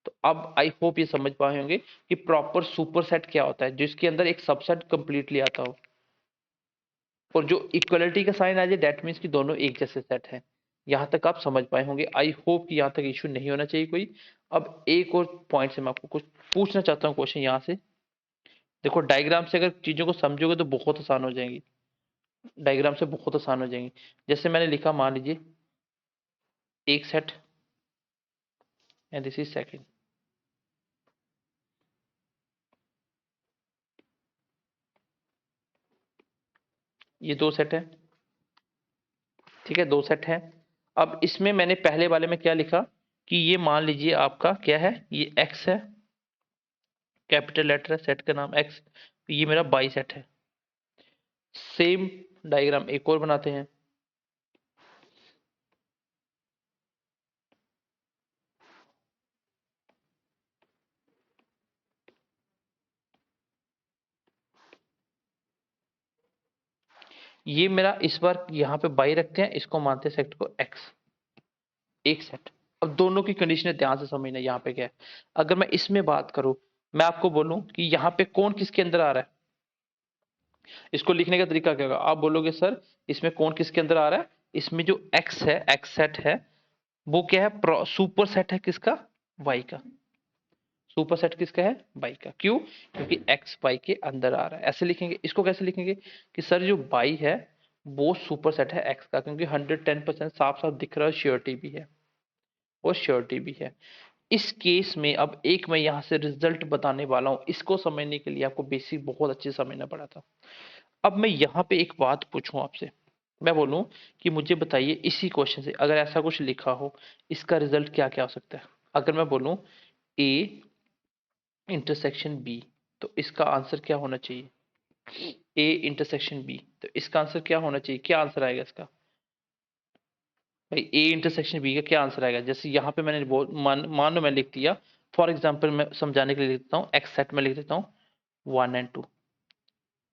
तो अब आई होप ये समझ पाए होंगे कि प्रॉपर सुपरसेट क्या होता है, जिसके अंदर एक सबसेट कंप्लीटली आता हो। और जो इक्वलिटी का साइन आ जाए दैट मीन्स कि दोनों एक जैसे सेट हैं। यहां तक आप समझ पाए होंगे, आई होप कि यहां तक इश्यू नहीं होना चाहिए कोई। अब एक और पॉइंट से मैं आपको कुछ पूछना चाहता हूँ क्वेश्चन यहाँ से। देखो डायग्राम से अगर चीजों को समझोगे तो बहुत आसान हो जाएंगी, डायग्राम से बहुत आसान हो जाएंगी। जैसे मैंने लिखा मान लीजिए एक set and this is second, ये दो सेट है, ठीक है, दो सेट है। अब इसमें मैंने पहले वाले में क्या लिखा कि ये मान लीजिए आपका क्या है, ये एक्स है, कैपिटल लेटर है, सेट का नाम एक्स, ये मेरा बाई सेट है। सेम डायग्राम एक और बनाते हैं। ये मेरा इस बार यहाँ पे बाई रखते हैं, इसको मानते हैं सेट को एक्स, एक सेट। अब दोनों की कंडीशन ध्यान से समझना, यहाँ पे क्या है, अगर मैं इसमें बात करूं मैं आपको बोलूं कि यहाँ पे कौन किसके अंदर आ रहा है, इसको लिखने का तरीका क्या होगा, आप बोलोगे सर इसमें कौन किसके अंदर आ रहा है, इसमें जो एक्स है, एक्स सेट है, वो क्या है, सुपर सेट है किसका, वाई का। सुपर सेट किसका है, बाई का। क्यों, क्योंकि एक्स बाई के अंदर आ रहा है। ऐसे लिखेंगे, इसको कैसे लिखेंगे कि सर जो बाई है वो सुपर सेट है एक्स का, क्योंकि 110% साफ साफ दिख रहा है, श्योरिटी भी है और श्योरिटी भी है। इस केस में अब एक मैं यहां से रिजल्ट बताने वाला हूं, इसको समझने के लिए आपको बेसिक बहुत अच्छे से समझना पड़ा था। अब मैं यहाँ पे एक बात पूछूं आपसे, मैं बोलूं कि मुझे बताइए इसी क्वेश्चन से अगर ऐसा कुछ लिखा हो, इसका रिजल्ट क्या क्या हो सकता है। अगर मैं बोलूं ए इंटरसेक्शन बी, तो इसका आंसर क्या होना चाहिए, ए इंटरसेक्शन बी, तो इसका आंसर क्या होना चाहिए, क्या आंसर आएगा इसका भाई, ए इंटरसेक्शन बी का क्या आंसर आएगा। जैसे यहाँ पे मैंने मान लो मैं लिख दिया, फॉर एग्जाम्पल मैं समझाने के लिए लिख देता हूँ, एक्स सेट में लिख देता हूँ 1 एंड 2,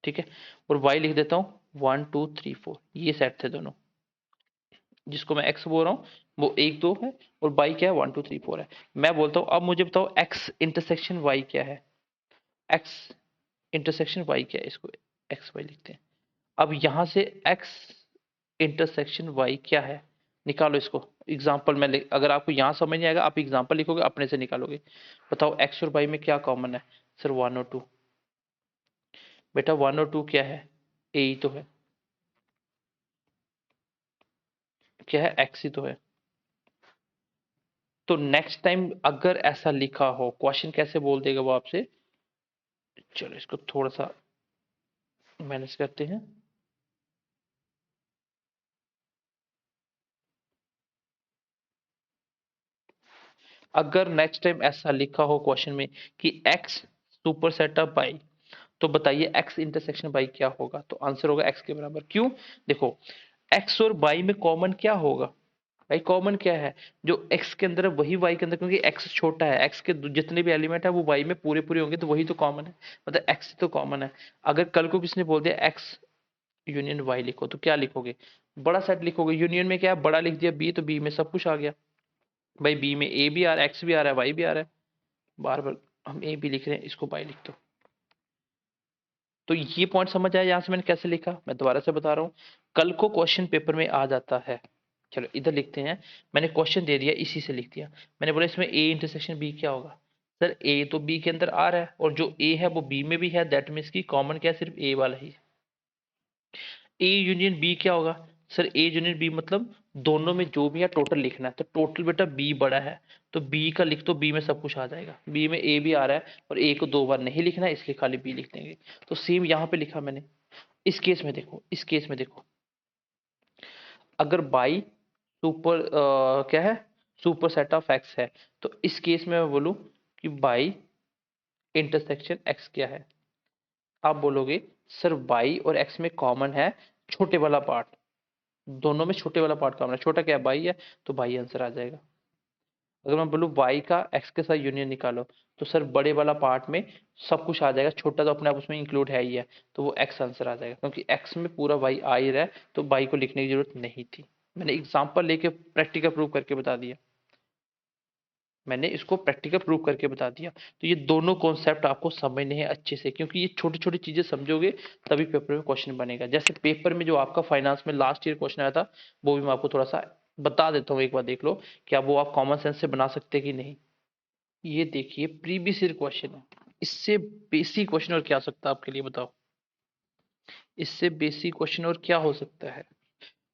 ठीक है, और वाई लिख देता हूँ 1 2 3 4, ये सेट थे दोनों, जिसको मैं एक्स बोल रहा हूँ वो 1 2 है, और वाई क्या है 1 2 3 4 है। मैं बोलता हूँ अब मुझे बताओ एक्स इंटरसेक्शन वाई क्या है, एक्स इंटरसेक्शन वाई क्या है, इसको एक्स वाई लिखते हैं। अब यहां से एक्स इंटरसेक्शन वाई क्या है, निकालो इसको। एग्जाम्पल में अगर आपको यहां समझ नहीं आएगा, आप एग्जाम्पल लिखोगे अपने से निकालोगे। बताओ एक्स और वाई में क्या कॉमन है, सर 1 और 2। बेटा 1 और 2 क्या है, ए ही तो है, क्या है, एक्स ही तो है। तो नेक्स्ट टाइम अगर ऐसा लिखा हो क्वेश्चन, कैसे बोल देगा वो आपसे, चलो इसको थोड़ा सा मैनेज करते हैं। अगर नेक्स्ट टाइम ऐसा लिखा हो क्वेश्चन में कि x super set of by, तो बताइए एक्स इंटरसेक्शन बाई क्या होगा, तो आंसर होगा एक्स के बराबर। क्यों, देखो एक्स और बाई में कॉमन क्या होगा, भाई कॉमन क्या है, जो एक्स के अंदर है वही वाई के अंदर, क्योंकि एक्स छोटा है, एक्स के जितने भी एलिमेंट है वो वाई में पूरे पूरे होंगे, तो वही तो कॉमन है, मतलब एक्स तो कॉमन है। अगर कल को किसने बोल दिया एक्स यूनियन वाई लिखो, तो क्या लिखोगे, बड़ा सेट लिखोगे। यूनियन में क्या है, बड़ा लिख दिया बी, तो बी में सब कुछ आ गया। भाई बी में ए भी आ रहा है, एक्स भी आ रहा है, वाई भी आ रहा है, बार बार हम ए भी लिख रहे हैं, इसको वाई लिख दो। तो ये पॉइंट समझ आया यहाँ से मैंने कैसे लिखा, मैं दोबारा से बता रहा हूँ, कल को क्वेश्चन पेपर में आ जाता है। चलो इधर लिखते हैं, मैंने क्वेश्चन दे दिया, इसी से लिख दिया। मैंने बोला इसमें ए इंटरसेक्शन बी क्या होगा, सर ए तो बी के अंदर आ रहा है, और जो ए है वो बी में भी है, दैट मीन्स की कॉमन क्या है, सिर्फ ए वाला ही। ए यूनियन बी क्या होगा, सर ए यूनियन बी मतलब दोनों में जो भी है टोटल लिखना है, तो टोटल बेटा बी बड़ा है, तो बी का लिख दो, बी में सब कुछ आ जाएगा। बी में ए भी आ रहा है और ए को दो बार नहीं लिखना है, इसलिए खाली बी लिख देंगे। तो सेम यहाँ पे लिखा मैंने। इस केस में देखो, इस केस में देखो, अगर बाई सुपर क्या है, सुपर सेट ऑफ एक्स है, तो इस केस में मैं बोलूं कि बाई इंटरसेक्शन एक्स क्या है, आप बोलोगे सर बाई और एक्स में कॉमन है छोटे वाला पार्ट, दोनों में छोटे वाला पार्ट कॉमन है, छोटा क्या है, बाई है, तो बाई आंसर आ जाएगा। अगर मैं बोलूं वाई का एक्स के साथ यूनियन निकालो, तो सर बड़े वाला पार्ट में सब कुछ आ जाएगा, छोटा तो अपने आप उसमें इंक्लूड है ही है, तो वो एक्स आंसर आ जाएगा, क्योंकि एक्स में पूरा वाई आ ही रहा है, तो वाई को लिखने की जरूरत नहीं थी। मैंने एग्जाम्पल लेके प्रैक्टिकल प्रूव करके बता दिया, मैंने इसको प्रैक्टिकल प्रूव करके बता दिया। तो ये दोनों कॉन्सेप्ट आपको समझने हैं अच्छे से, क्योंकि ये छोटी छोटी चीजें समझोगे तभी पेपर में क्वेश्चन बनेगा। जैसे पेपर में जो आपका फाइनेंस में लास्ट ईयर क्वेश्चन आया था, वो भी मैं आपको थोड़ा सा बता देता हूँ, एक बार देख लो क्या वो आप कॉमन सेंस से बना सकते कि नहीं। ये देखिए प्रीवियस ईयर क्वेश्चन है, इससे बेसिक क्वेश्चन और क्या हो सकता है आपके लिए, बताओ इससे बेसिक क्वेश्चन और क्या हो सकता है।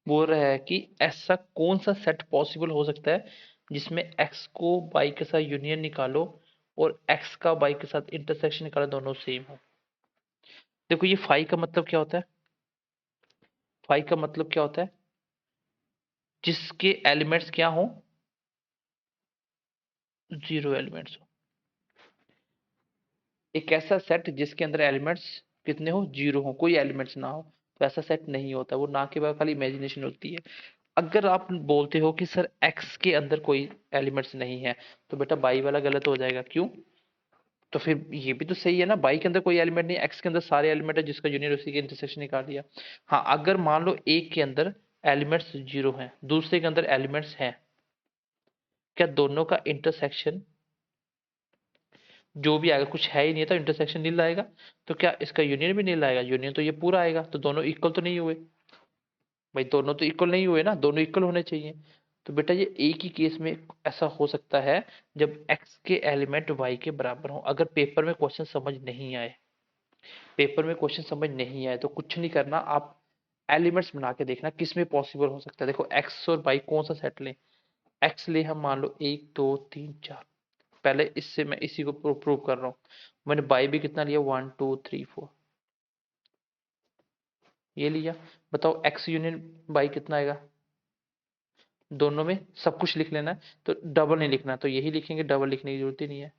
बोल रहा है कि ऐसा कौन सा सेट पॉसिबल हो सकता है जिसमें एक्स को बाई के साथ यूनियन निकालो और एक्स का बाई के साथ इंटरसेक्शन निकालो, दोनों सेम हो। देखो ये फाई का मतलब क्या होता है, फाई का मतलब क्या होता है, जिसके एलिमेंट्स क्या हो, जीरो एलिमेंट्स हो। एक ऐसा सेट जिसके अंदर एलिमेंट्स कितने हो, जीरो हो, कोई एलिमेंट्स ना हो, तो ऐसा सेट नहीं होता, वो ना के बाद खाली इमेजिनेशन होती है। अगर आप बोलते हो कि सर एक्स के अंदर कोई एलिमेंट्स नहीं है, तो बेटा बाई वाला गलत हो जाएगा। क्यों, तो फिर ये भी तो सही है ना, बाई के अंदर कोई एलिमेंट नहीं, एक्स के अंदर सारे एलिमेंट है, जिसका यूनियन उसी के इंटरसेक्शन निकाल दिया। हाँ अगर मान लो एक के अंदर एलिमेंट्स जीरो हैं, दूसरे के अंदर एलिमेंट्स हैं, क्या दोनों का इंटरसेक्शन जो भी आएगा, कुछ है ही नहीं, तो इंटरसेक्शन नील आएगा। तो क्या इसका यूनियन भी नील आएगा? यूनियन तो ये पूरा आएगा, तो दोनों इक्वल तो नहीं हुए भाई, दोनों तो इक्वल नहीं हुए ना, दोनों इक्वल होने चाहिए। तो बेटा ये एक ही केस में ऐसा हो सकता है जब x के एलिमेंट y के बराबर हो। अगर पेपर में क्वेश्चन समझ नहीं आए, पेपर में क्वेश्चन समझ नहीं आए तो कुछ नहीं करना, आप एलिमेंट्स बना के देखना किस में पॉसिबल हो सकता है। देखो x और y कौन सा सेट लें? x ले हम मान लो 1 2 3 4, पहले इससे मैं इसी को प्रूव कर रहा हूँ। मैंने y भी कितना लिया? 1 2 3 4 ये लिया। बताओ x यूनियन y कितना आएगा? दोनों में सब कुछ लिख लेना है, तो डबल नहीं लिखना, तो यही लिखेंगे, डबल लिखने की जरूरत ही नहीं है।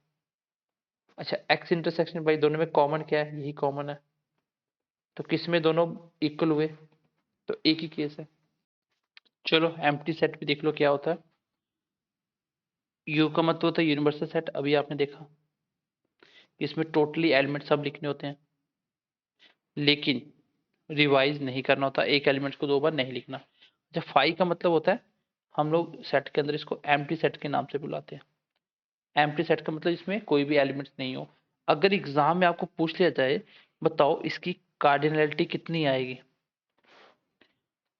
अच्छा, x इंटरसेक्शन बाई दोनों में कॉमन क्या है? यही कॉमन है, तो किस में दोनों इक्वल हुए? तो एक ही केस है। चलो एम्प्टी सेट भी देख लो क्या होता है। यू का मतलब होता है यूनिवर्सल सेट, अभी आपने देखा। इसमें टोटली एलिमेंट सब लिखने होते हैं, लेकिन रिवाइज नहीं करना होता, एक एलिमेंट को 2 बार नहीं लिखना। अच्छा, फाइव का मतलब होता है, हम लोग सेट के अंदर इसको एम्प्टी सेट के नाम से बुलाते हैं। एम्प्टी सेट का मतलब इसमें कोई भी एलिमेंट्स नहीं हो। अगर एग्जाम में आपको पूछ लिया जाए, बताओ इसकी कार्डिनलिटी कितनी आएगी,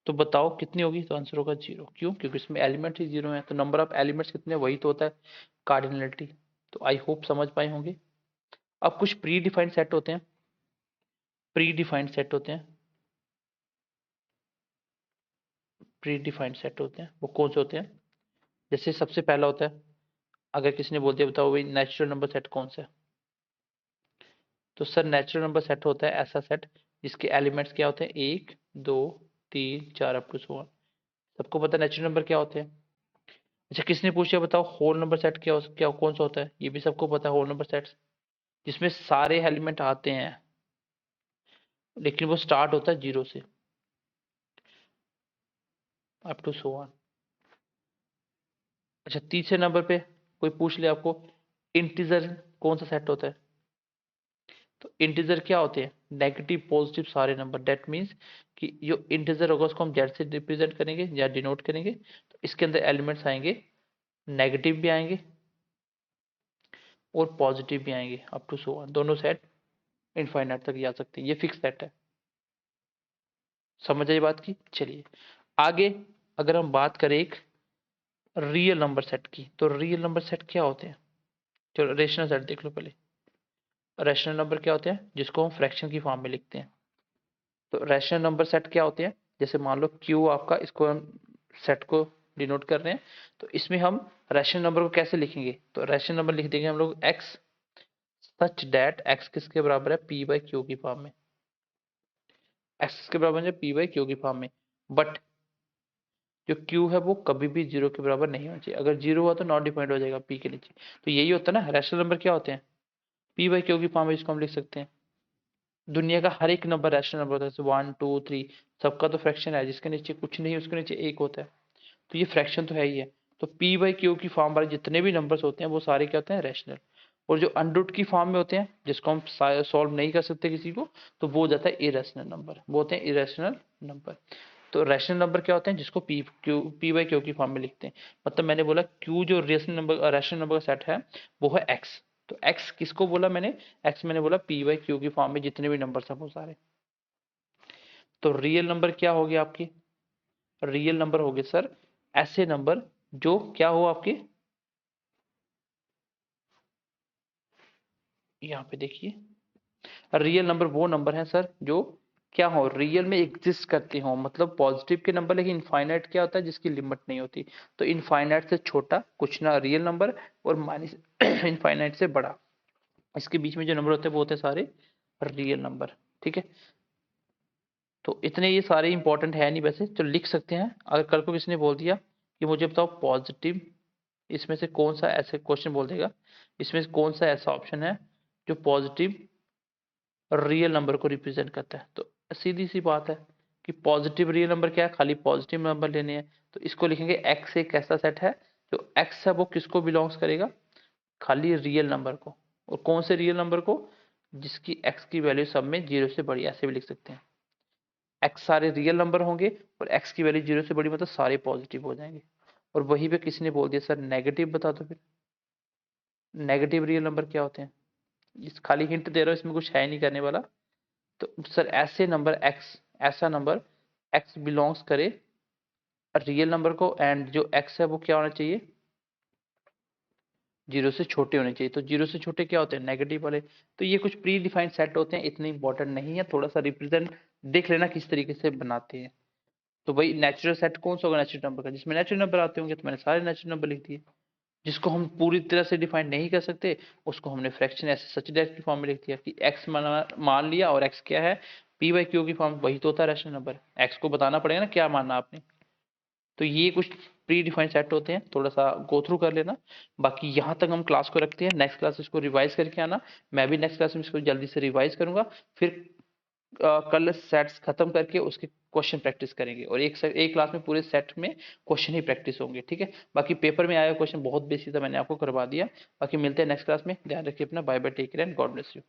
तो बताओ कितनी होगी? तो आंसर होगा 0। क्यों? क्योंकि इसमें एलिमेंट ही 0 है, तो नंबर ऑफ एलिमेंट्स कितने, वही तो होता है कार्डिनलिटी। तो आई होप समझ पाए होंगे। अब कुछ प्री डिफाइंड सेट होते हैं, प्री डिफाइंड सेट होते हैं, प्री डिफाइंड सेट होते हैं, वो कौन से होते हैं? जैसे सबसे पहला होता है, अगर किसी ने बोल दिया बताओ भाई नेचुरल नंबर सेट कौन सा है, तो सर नेचुरल नंबर सेट होता है ऐसा सेट जिसके एलिमेंट्स क्या होते हैं? 1 2 3 4 अप टू सो ऑन। सबको पता है नेचुरल नंबर क्या होते हैं। अच्छा, किसने पूछा बताओ होल नंबर सेट क्या कौन सा होता है? ये भी सबको पता है, होल नंबर सेट जिसमें सारे एलिमेंट आते हैं, लेकिन वो स्टार्ट होता है 0 से अप टू सो ऑन। अच्छा, तीसरे नंबर पे कोई पूछ ले आपको इंटीजर कौन सा सेट होता है, तो इंटीजर क्या होते हैं? नेगेटिव पॉजिटिव सारे नंबर। दैट मीन्स कि जो इंटीजर होगा उसको हम जेड से रिप्रेजेंट करेंगे या डिनोट करेंगे, तो इसके अंदर एलिमेंट्स आएंगे, नेगेटिव भी आएंगे और पॉजिटिव भी आएंगे अप टू सो ऑन। दोनों सेट इनफाइनाइट तक जा सकते हैं, ये फिक्स सेट है। समझ आई बात की? चलिए आगे, अगर हम बात करें एक रियल नंबर सेट की, तो रियल नंबर सेट क्या होते हैं? चलो रेशनल सेट देख लो पहले। रैशनल नंबर क्या होते हैं? जिसको हम फ्रैक्शन की फॉर्म में लिखते हैं। तो रैशनल नंबर सेट क्या होते हैं? जैसे मान लो क्यू आपका, इसको हम सेट को डिनोट कर रहे हैं, तो इसमें हम रैशनल नंबर को कैसे लिखेंगे? तो रैशनल नंबर लिख देंगे हम लोग एक्स सच दैट एक्स किसके बराबर है? पी बाई क्यू की फॉर्म में। एक्स के बराबर है पी बाई क्यू की फॉर्म में, बट जो क्यू है वो कभी भी 0 के बराबर नहीं होना चाहिए। अगर 0 हुआ तो नॉट डिफाइंड हो जाएगा पी के नीचे। तो यही होता है ना, रैशनल नंबर क्या होते हैं? पी बाई क्यू की फॉर्म में, इसको हम लिख सकते हैं। दुनिया का हर एक नंबर रैशनल नंबर होता है, जैसे 1 2 3 सबका तो फ्रैक्शन है, जिसके नीचे कुछ नहीं उसके नीचे 1 होता है, तो ये फ्रैक्शन तो है ही है। तो पी बाई क्यू की फॉर्म वाले जितने भी नंबर्स होते हैं वो सारे क्या होते हैं? रैशनल। और जो अनरूट की फॉर्म में होते हैं, जिसको हम सॉल्व नहीं कर सकते किसी को, तो वो हो जाता है इरेशनल नंबर, वो होते हैं इरेशनल नंबर। तो रैशनल नंबर क्या होते हैं? जिसको पी बाई क्यू की फॉर्म में लिखते हैं। मतलब मैंने बोला क्यू जो रैशनल नंबर का सेट है वो है एक्स। तो एक्स किसको बोला मैंने? एक्स मैंने बोला पी बाई क्यू की फॉर्म में जितने भी नंबर हैं वो सारे। तो रियल नंबर क्या हो गया आपकी? रियल नंबर हो गए सर ऐसे नंबर जो क्या हो आपके, यहाँ पे देखिए, रियल नंबर वो नंबर है सर जो क्या हो, रियल में एग्जिस्ट करते हो, मतलब पॉजिटिव के नंबर। लेकिन इनफाइनाइट क्या होता है? जिसकी लिमिट नहीं होती। तो इनफाइनाइट से छोटा कुछ ना रियल नंबर, और माइनस इनफाइनाइट से बड़ा, इसके बीच में जो नंबर होते हैं वो होते हैं सारे रियल नंबर। ठीक है, तो इतने ये सारे इंपॉर्टेंट है नहीं वैसे, तो लिख सकते हैं। अगर कल को किसी ने बोल दिया कि मुझे बताओ पॉजिटिव, इसमें से कौन सा, ऐसे क्वेश्चन बोल देगा इसमें से कौन सा ऐसा ऑप्शन है जो पॉजिटिव रियल नंबर को रिप्रेजेंट करता है, तो सीधी सी बात है कि पॉजिटिव रियल नंबर क्या है? खाली पॉजिटिव नंबर लेने हैं। तो इसको लिखेंगे एक्स एक ऐसा सेट है जो एक्स है वो किसको बिलोंग्स करेगा? खाली रियल नंबर को। और कौन से रियल नंबर को? जिसकी एक्स की वैल्यू सब में 0 से बड़ी, ऐसे भी लिख सकते हैं। एक्स सारे रियल नंबर होंगे और एक्स की वैल्यू 0 से बड़ी, मतलब सारे पॉजिटिव हो जाएंगे। और वही पे किसी ने बोल दिया सर नेगेटिव बता दो फिर, नेगेटिव रियल नंबर क्या होते हैं? इस खाली हिंट दे रहा हूँ, इसमें कुछ है नहीं करने वाला। तो सर ऐसे नंबर x, ऐसा नंबर x बिलोंग्स करे रियल नंबर को, एंड जो x है वो क्या होना चाहिए, जीरो से छोटे होने चाहिए। तो जीरो से छोटे क्या होते हैं, नेगेटिव वाले। तो ये कुछ प्री डिफाइंड सेट होते हैं, इतने इंपॉर्टेंट नहीं है, थोड़ा सा रिप्रेजेंट देख लेना किस तरीके से बनाते हैं। तो भाई नेचुरल सेट कौन सा होगा नेचुरल नंबर का, जिसमें नेचुरल नंबर आते होंगे, तो मैंने सारे नेचुरल नंबर लिख दिए। जिसको हम पूरी तरह से डिफाइन नहीं कर सकते उसको हमने फ्रैक्शन ऐसे सच दैट की फॉर्म में लिख दिया कि x मान लिया, और x क्या है, p बाई क्यू की फॉर्म, वही तो होता है रैशनल नंबर। x को बताना पड़ेगा ना क्या मानना आपने। तो ये कुछ प्री डिफाइंड सेट होते हैं, थोड़ा सा गो थ्रू कर लेना। बाकी यहाँ तक हम क्लास को रखते हैं, नेक्स्ट क्लास इसको रिवाइज करके आना। मैं भी नेक्स्ट क्लास में इसको जल्दी से रिवाइज करूंगा, फिर कल सेट्स खत्म करके उसके क्वेश्चन प्रैक्टिस करेंगे, और एक क्लास में पूरे सेट में क्वेश्चन ही प्रैक्टिस होंगे, ठीक है। बाकी पेपर में आया क्वेश्चन बहुत बेसिक था, मैंने आपको करवा दिया। बाकी मिलते हैं नेक्स्ट क्लास में, ध्यान रखिए अपना, bye bye, take care and God bless you.